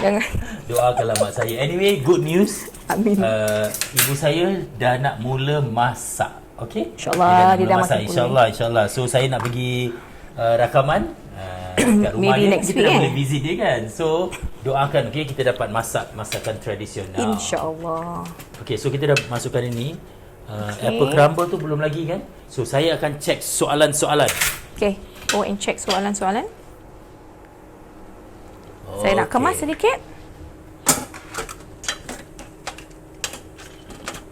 Jangan. Doakanlah mak saya. Anyway, good news. Amin. Ibu saya dah nak mula masak. Okey. InsyaAllah dia dah masak. makin InsyaAllah. So saya nak pergi rakaman kat rumah Maybe dia. next Kita week, dah boleh visit dia kan. So doakan kita dapat masak masakan tradisional. InsyaAllah. Okey, so kita dah masukkan ini. Apple crumble tu belum lagi kan. So saya akan check soalan-soalan. Okay, go and check soalan-soalan. Saya nak kemas sedikit.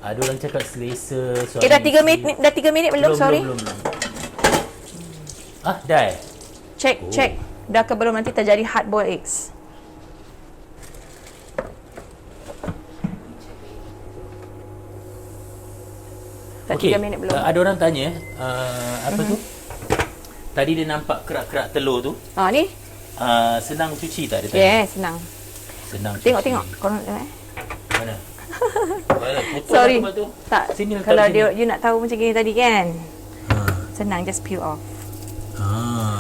Ada orang cakap selesa soalan. Dah 3 minit, dah 3 minit belum? Sorry. Belum. Dah. Check. Dah ke belum, nanti terjadi hard boiled eggs. Dah 3 minit belum? Ada orang tanya apa tu? Tadi dia nampak kerak-kerak telur tu. Ni? Senang cuci tak dia tanya? Senang. Senang cuci. Tengok. Korang Mana? Sorry. Tu. Tak. Sini, kalau sini. you nak tahu macam gini tadi kan. Senang, just peel off.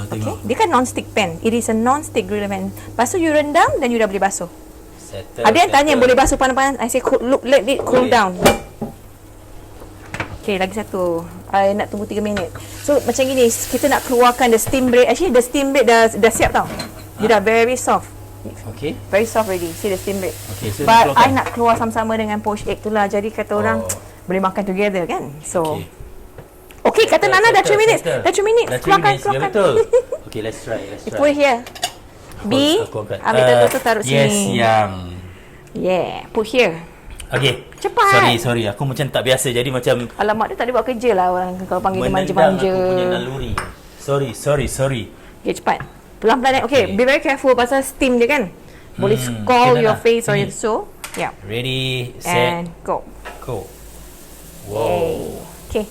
Tengok. Okay. Dia kan non-stick pan. It is a non-stick grill pan. Lepas tu you rendam dan you dah boleh basuh. Ada yang tanya boleh basuh panas-panas. I say let it cool down. Okay, lagi satu. I nak tunggu 3 minit. So macam gini, kita nak keluarkan the steam bread. Actually the steam bread dah siap tau. Dia dah very soft. Okay. Very soft already. See the steam bread. Okay, so but I nak keluar sama-sama dengan poached egg tu lah. Jadi kata orang boleh makan together kan. So okay, kata Nana dah 3 minutes. Dah 3 minutes. Keluarkan. Ya, betul. Okay, let's try. Put here. B. Ambil telur tu taruh sini. Yes, yang. Yeah, put here. Okay. Cepat. Sorry. Aku macam tak biasa. Jadi macam alamak, dia tak ada buat kerja lah orang kalau panggil dia manja-manja. Aku punya naluri. Sorry. Okay, cepat. Pelan-pelan. Okay, be very careful pasal steam dia kan. Boleh scald your face or so. Yeah. Ready, set, and go. Wow. Okay.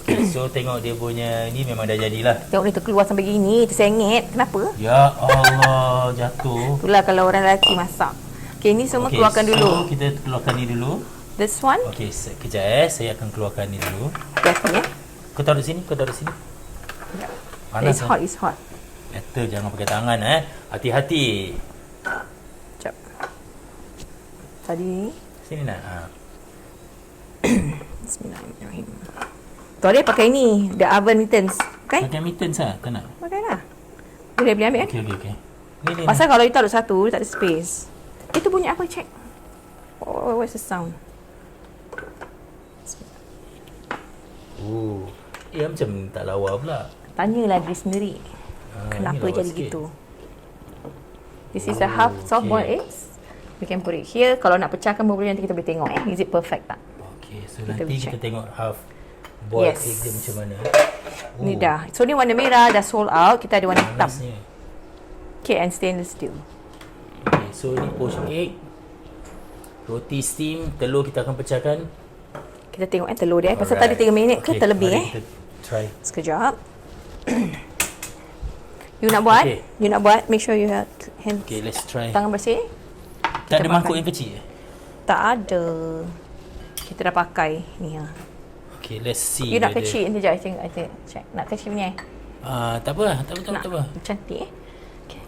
Okay, so tengok dia punya ni memang dah jadilah. Tengok dia terkeluar sampai gini, tersengit. Kenapa? Ya Allah, jatuh. Itulah kalau orang lelaki masak. Okay, ni semua keluarkan dulu. So kita keluarkan ni dulu. This one. Okay, kejap saya akan keluarkan ni dulu. Hati-hati Kau taruh sini. Yeah. Panas. It's hot. Betul, jangan pakai tangan Hati-hati. Sekejap. Tadi. Sini nak. Bismillahirrahmanirrahim. Tu ada pakai ni, the oven mittens. Okay? Pakai mittens tak nak? Pakailah. Boleh ambil kan? Okay. Ni. Pasal kalau you taruh satu, tak ada space. Itu bunyi apa? Check. What's the sound? Macam tak lawa pula. Tanyalah diri sendiri. Kenapa jadi sikit. gitu? This is a half soft boiled eggs. We can put it here. Kalau nak pecahkan boleh, nanti kita boleh tengok is it perfect tak? Okay, so nanti kita tengok half boiled egg dia macam mana. Ni dah. So ni warna merah dah sold out. Kita ada warna hitam. Panasnya. Okay, and stainless steel. Okay, so ni poached egg. Roti steam, telur kita akan pecahkan. Kita tengok telur dia. Pasal tadi 3 minit ke terlebih kita try. Sekejap. You nak buat? Okay. You nak buat? Make sure you have hands. Okay, let's try. Tangan bersih. Tak ada mangkuk yang kecil? Tak ada. Kita dah pakai ni ha. Okay, let's see. You nak kecil nanti jap I tengok check. Nak kecil punya tak apa. Tak apa. Cantik Okay.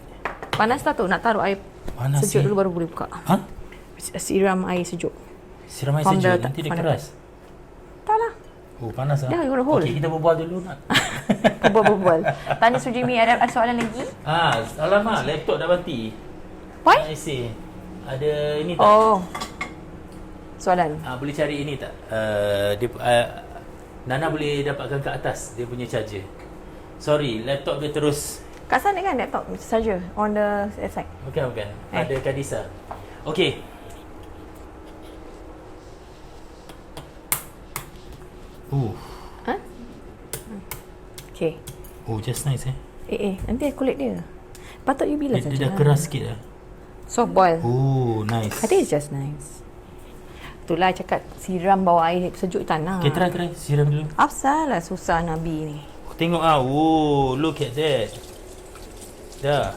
Panas tak tu? Nak taruh air Panas sejuk dulu baru boleh buka. Siram air sejuk. Siram air From sejuk the- nanti dia from the- keras. Taklah. Panas lah. Dah, you gonna hold. Okay, kita berbual dulu nak. Berbual. Tanya Sujimi ada soalan lagi? Alamak, laptop dah mati. Why? I see. Ada ini tak? Oh. Soalan. Boleh cari ini tak? Nana boleh dapatkan kat atas dia punya charger. Sorry, laptop dia terus. Kat sana kan laptop saja on the side. Bukan. Ada Kadisa. Okay. Okay. Just nice Nanti kulit dia. Patut you bilas saja. Dia dah keras sikit dah. Soft boil. Nice. I think it's just nice. Itulah cakap siram bawah air sejuk tanah. Okay, try siram dulu. Apasal lah susah Nabi ni. Tengok look at that. Dah.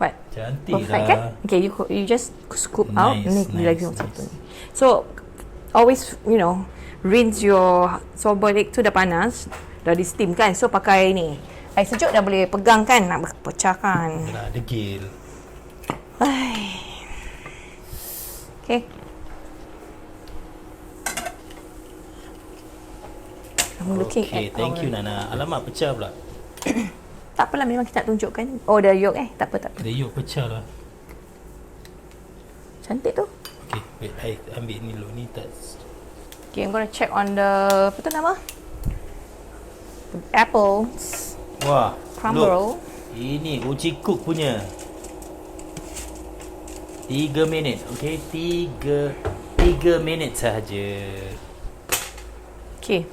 What? Cantik Perfect lah. kan? Okay, you just scoop out. Nice, Ni lagi nice. satu ni. So, always, rinse your soft boiled egg tu dah panas. Dah di steam kan. So, pakai ni. Air sejuk dah boleh pegang kan. Nak pecahkan. Dah degil. Okay. I'm looking Okay, at thank you Nana. Alamak, pecah pula. Tak apalah, memang kita nak tunjukkan. Oh, the yolk tak apa. The yolk pecah lah. Cantik tu. Okay, wait, I ambil ni dulu. Ni tak... Okay, I'm gonna check on the, apa tu nama? The apples. Wah, Crumble. look. Ini uji cook punya. 3 minit, okay? 3 minit sahaja. Okay.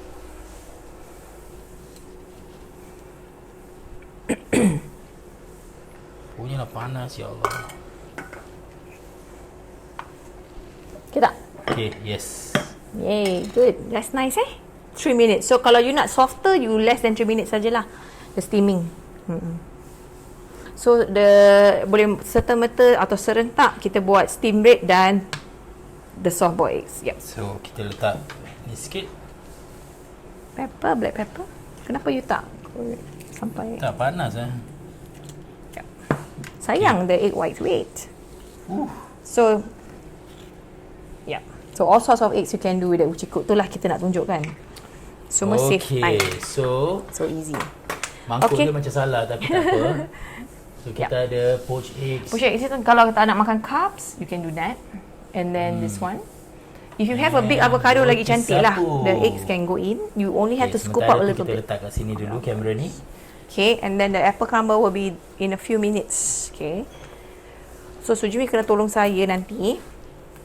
Punyalah panas, ya Allah. Okay tak? Okay, yes. Yay, good. That's nice 3 minutes. So kalau you nak softer, you less than 3 minutes sajalah. The steaming. So boleh serta-merta atau serentak kita buat steam bread dan the soft boiled eggs. Yep. So kita letak ni sikit. Pepper, black pepper. Kenapa you tak sampai? Tak panas Yep. Sayang the egg white weight. So yeah. So all sorts of eggs you can do with the uji cook. Itulah kita nak tunjukkan. Semua save time. So easy. mangkuk dia macam salah tapi tak apa. So kita ada poached eggs. Poached eggs itu kalau kita nak makan carbs, you can do that. And then this one. If you have a big avocado lagi cantik lah. The eggs can go in. You only have to scoop up a little bit. Kita letak kat sini dulu kamera ni. Okay, and then the apple crumble will be in a few minutes. Okay. So Sujimi kena tolong saya nanti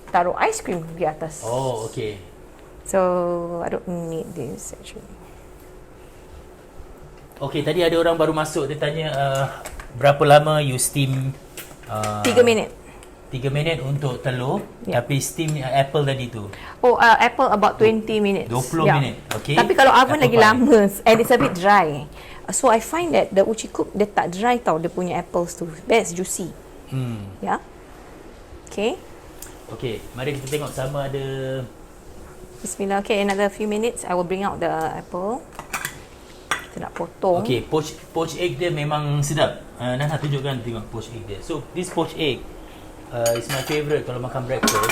taruh ice cream di atas. Oh, okay. So I don't need this actually. Okay, tadi ada orang baru masuk. Dia tanya berapa lama you steam 3 minit. 3 minit untuk telur, tapi steam apple tadi tu. Oh, apple about 20 minutes. 20 minit. Okay. Tapi kalau oven Apple lagi pie. lama and it's a bit dry. So I find that the uji cook dia tak dry tau dia punya apples tu. Best juicy. Yeah. Okay. Okay, mari kita tengok sama ada. Bismillah. Okay, another few minutes I will bring out the apple. Kita nak potong. Okay, poached egg dia memang sedap. Nana tunjukkan tengok poached egg dia. So this poached egg is my favourite kalau makan breakfast.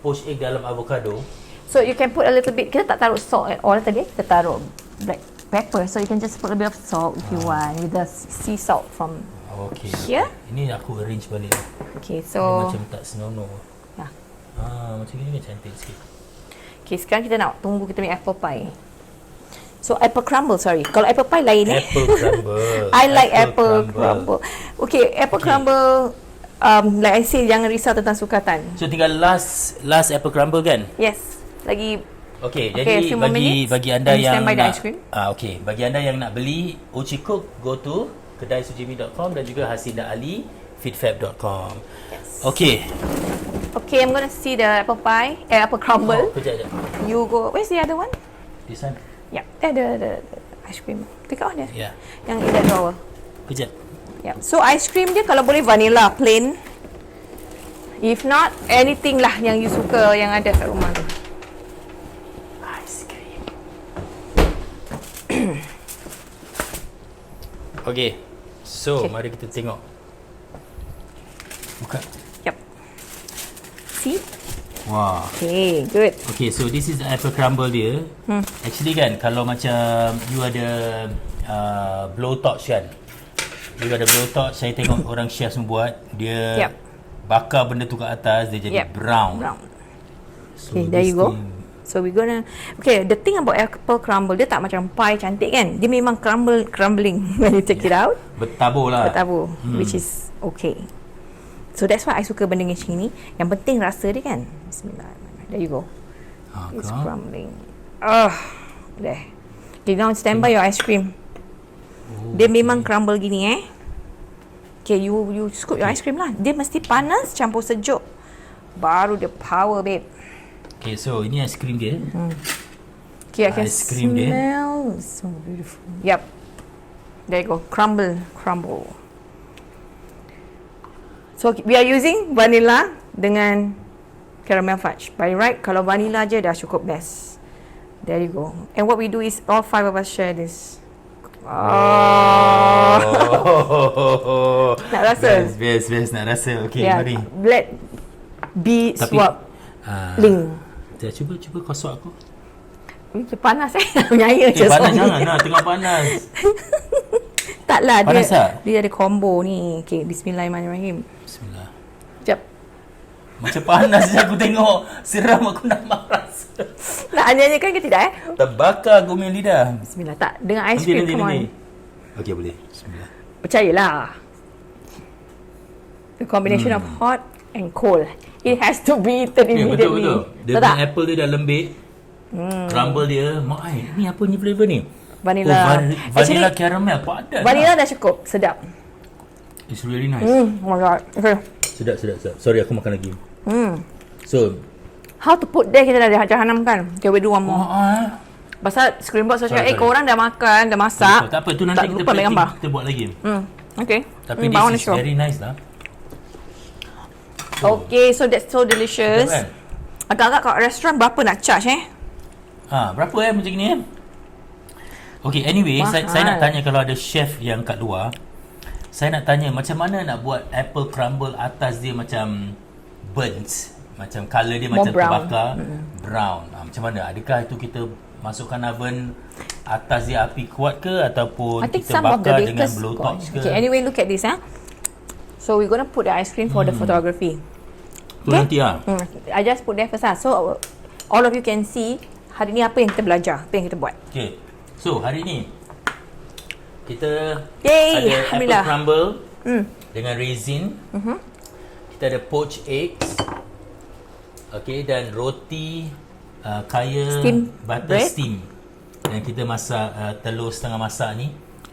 Poached egg dalam avocado. So you can put a little bit. Kita tak taruh salt at all tadi. Kita taruh black pepper. So you can just put a bit of salt if you want with the sea salt from Okay. here. Ini aku arrange balik. Okay, Dia so macam tak senonoh. ya. Macam ni kan cantik sikit. Okay, sekarang kita nak tunggu kita punya apple pie. So apple crumble, sorry. Kalau apple pie lain Apple crumble. I like apple crumble. Okay, apple crumble. Like I say, jangan risau tentang sukatan. So tinggal last apple crumble kan? Yes. Lagi. Okay, Okay, a jadi few more minutes bagi anda and yang stand by the nak ice cream. okay, bagi anda yang nak beli Uchi Cook, go to kedaisujimi.com dan juga Hasinda Ali feedfab.com. Yes. Okay. Okay, I'm gonna see the apple pie, apple crumble. Kejap. You go. Where's the other one? This one. Yeah, the ice cream. Take out there. Yeah. Yang in that drawer. Kejap. Yeah. So ice cream dia kalau boleh vanilla plain. If not, anything lah yang you suka yang ada kat rumah tu. Ice cream. Okay. So, mari kita tengok. Buka. Yep. See? Wah. Okay, good. Okay, so this is the apple crumble dia. Actually kan, kalau macam you ada blowtorch kan. You ada blowtorch, saya tengok orang chef semua buat. Dia bakar benda tu kat atas, dia jadi brown. So okay, there you go. So we gonna. Okay, the thing about apple crumble, dia tak macam pie cantik kan. Dia memang crumbling when you take it out. Bertabur lah. Bertabur, which is okay. So that's why I suka benda macam ni. Yang penting rasa dia kan. Bismillahirrahmanirrahim. There you go. It's crumbling. There. Okay, now stand by your ice cream. Dia memang crumble gini Okay, you scoop your ice cream lah. Dia mesti panas campur sejuk. Baru dia power, babe. Okay, so ini ice cream dia. Okay, I can Ice cream smell. So beautiful. Yep. There you go. Crumble. So we are using vanilla dengan caramel fudge. By right, kalau vanilla je dah cukup best. There you go. And what we do is all 5 of us share this. Nak rasa? Best nak rasa. Okay, mari. Let be swap link. Cuba kau swap aku. Panas menyaya je Panas suami. jangan lah, tengah panas. Taklah, Panas tak? dia ada combo ni. Okay, bismillahirrahmanirrahim. Bismillah. Sekejap. Macam panas je aku tengok. Seram aku nak marah. Nak anjanya kan ke tidak Terbakar aku punya lidah. Bismillah. Tak, dengan ais krim, come on. Okey, boleh. Bismillah. Percayalah. The combination of hot and cold. It has to be eaten immediately. Betul. Dia Tak? punya apple dia dah lembik. Crumble dia. Mak ai, ni apa ni flavor ni? Vanilla. Vanilla Actually, caramel. Padat. vanilla dah cukup. Sedap. It's really nice. Oh my god. Okay. Sedap. Sorry, aku makan lagi. So, How to put there kita dah jahanam kan. Okay, we do one more. Pasal screenboard social Sorry. korang dah makan, dah masak. tak apa, tu nanti kita lupa ambil gambar. kita buat lagi. Okay. Tapi I wanna this is show. very nice lah. Okay, so that's so delicious. Betul kan? Agak-agak kat restoran berapa nak charge Berapa macam ni Okay, anyway, saya nak tanya kalau ada chef yang kat luar. Saya nak tanya macam mana nak buat apple crumble atas dia macam burnt. Macam colour dia More macam brown. terbakar. Brown. Macam mana? Adakah itu kita masukkan oven atas dia api kuat ke ataupun I think kita some of the bakar dengan bakers blowtorch ke? Okay, anyway, look at this So we're gonna put the ice cream for the photography. Tu nanti I just put there first So all of you can see hari ni apa yang kita belajar, apa yang kita buat. Okay. So, hari ni kita Yay, ada apple Alhamdulillah. crumble dengan raisin. Kita ada poached eggs. Okay, dan roti kaya Steam butter bread. steam. Dan kita masak telur setengah masak ni.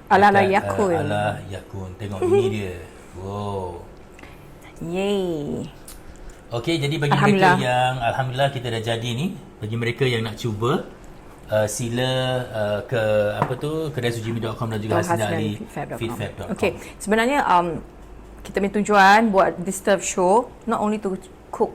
Ala-ala dekat, Yakun. Ala Yakun. Tengok ini dia. Wow. Yay. Okay, jadi bagi mereka yang Alhamdulillah kita dah jadi ni, bagi mereka yang nak cuba, sila ke kedaisujimi.com dan juga Hasna Ali feedfab.com. Okay, sebenarnya kita punya tujuan buat this turf show not only to cook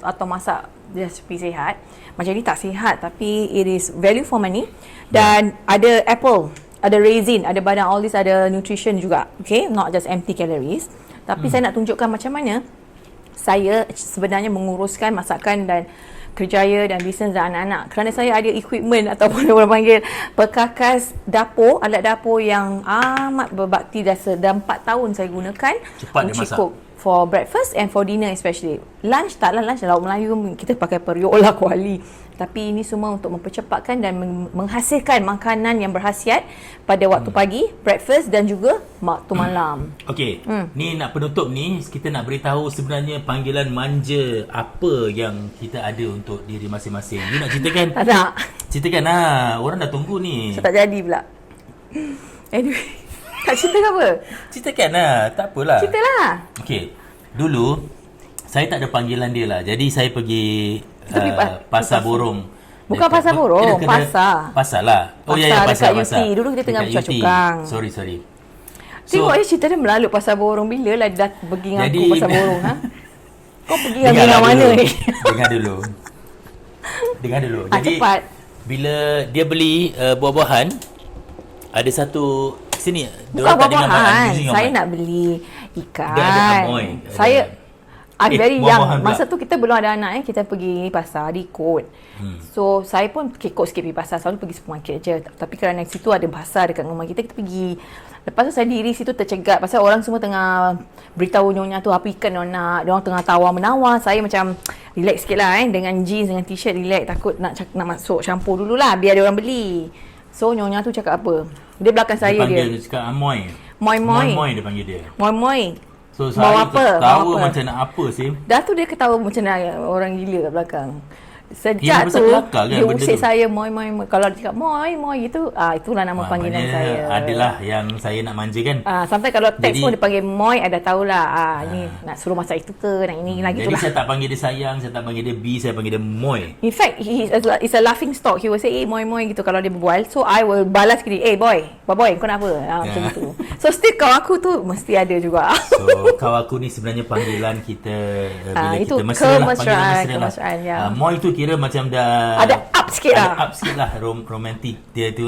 atau masak resipi sihat. Macam ni tak sihat tapi it is value for money dan ada apple, ada raisin, ada badang, all this ada nutrition juga. Okay, not just empty calories. Tapi saya nak tunjukkan macam mana saya sebenarnya menguruskan masakan dan kerjaya dan bisnes dan anak-anak kerana saya ada equipment ataupun orang panggil perkakas dapur, alat dapur yang amat berbakti dah 4 tahun saya gunakan Cepat dia masak. cook for breakfast and for dinner especially. Lunch taklah, lunch lauk Melayu kita pakai periuk lah kuali. Tapi ini semua untuk mempercepatkan dan menghasilkan makanan yang berkhasiat pada waktu pagi, breakfast dan juga waktu malam. Okey, ni nak penutup ni, kita nak beritahu sebenarnya panggilan manja apa yang kita ada untuk diri masing-masing. You nak ceritakan? Tak nak. Ceritakan orang dah tunggu ni. Saya tak jadi pula. Anyway, tak cerita ke apa? Ceritakan tak apalah. Ceritalah. Okey, dulu saya tak ada panggilan dia lah. Jadi saya pergi pasar borong. Bukan pasar borong, pasar. Pasar lah. Oh ya, Pasar pasar. dekat UT. Dulu kita tengah Dekat bercakap UT. cukang. Sorry. Tengok cerita dia melalut pasar borong. Bila lah dah pergi dengan Jadi- aku pasar borong Kau pergi dengan Dengarlah Mina mana dulu. ni? Dengar dulu. Jadi cepat. bila dia beli buah-buahan, ada satu sini. Bukan buah-buahan. using your Saya mic. nak beli ikan. Dia ada amoy. Saya I'm very buah-buahan young. pula. Masa tu kita belum ada anak kita pergi pasar di Kot. So saya pun kekok sikit pergi pasar. Selalu pergi supermarket je. Tapi kerana situ ada pasar dekat rumah kita pergi. Lepas tu saya diri situ tercegat pasal orang semua tengah beritahu nyonya tu apa ikan dia nak. Dia orang tengah tawar-menawar. Saya macam relax sikit lah dengan jeans dengan t-shirt relax. Takut nak masuk campur dululah biar dia orang beli. So nyonya tu cakap apa? Dia belakang saya panggil dia. dia cakap amoy. Moi-moi. Moi dia panggil dia. Moi-moi. So Bawa saya apa? ketawa Bawa apa? macam nak apa sih. Dah tu dia ketawa macam nak orang gila kat belakang. Ya, Sejak pasal tu kelakar kan dia benda usik tu. saya moi. Kalau dia cakap moi gitu, itulah nama panggilan Maknanya saya. adalah yang saya nak manja kan. Sampai kalau teks Jadi- pun dia panggil moi, ada tahulah ni nak suruh masak itu ke, nak ini lagi tu Jadi lah. saya tak panggil dia sayang, saya tak panggil dia B, saya panggil dia Moy. In fact, it's a laughing stock. He will say, moi gitu kalau dia berbual. So, I will balas kiri, boy, kau nak apa? Macam itu. So, still kau aku tu mesti ada juga. So, kau aku ni sebenarnya panggilan kita bila itu kita mesra lah, kemesraan, panggilan kemesraan, ya. Moy tu kira macam dah Ada up sikit lah. Ada up sikit lah romantik dia tu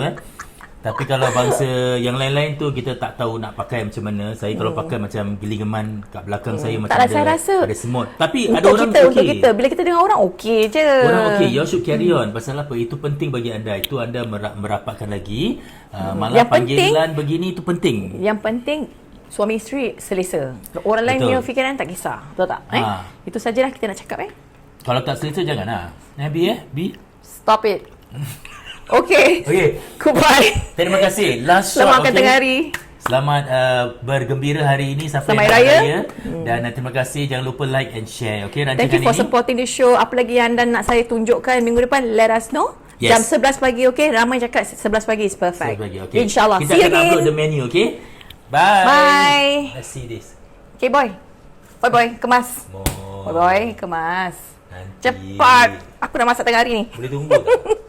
Tapi kalau bangsa yang lain-lain tu kita tak tahu nak pakai macam mana. Saya kalau pakai macam giliman kat belakang saya macam Taklah, saya rasa ada semut. Tapi ada untuk orang kita, okey. untuk kita. Bila kita dengar orang, okey je. Orang okey, you should carry on. Pasal apa? Itu penting bagi anda. Itu anda merapatkan lagi. Malah Yang penting- panggilan begini itu penting. Yang penting suami isteri selesa. Orang lain Betul. punya fikiran tak kisah. Betul tak? Itu sajalah kita nak cakap Kalau tak selesa jangan lah. B. Stop it. Okay. Okey. Goodbye. Terima kasih. Last shot. Selamat okey? tengah hari. Selamat bergembira hari ini sampai Selamat hari Raya. Dan terima kasih, jangan lupa like and share. Okey, rancangan Thank you for ini. supporting the show. Apa lagi yang anda nak saya tunjukkan minggu depan? Let us know. Yes. Jam 11 pagi, okay? Ramai cakap 11 pagi is perfect. Okay. InsyaAllah. Kita See you akan upload the again. menu, okay? Bye. Bye. Let's see this. Okay, boy. Boy, kemas. More. Boy, kemas. Nanti. Cepat. Aku dah masak tengah hari ni. Boleh tunggu tak?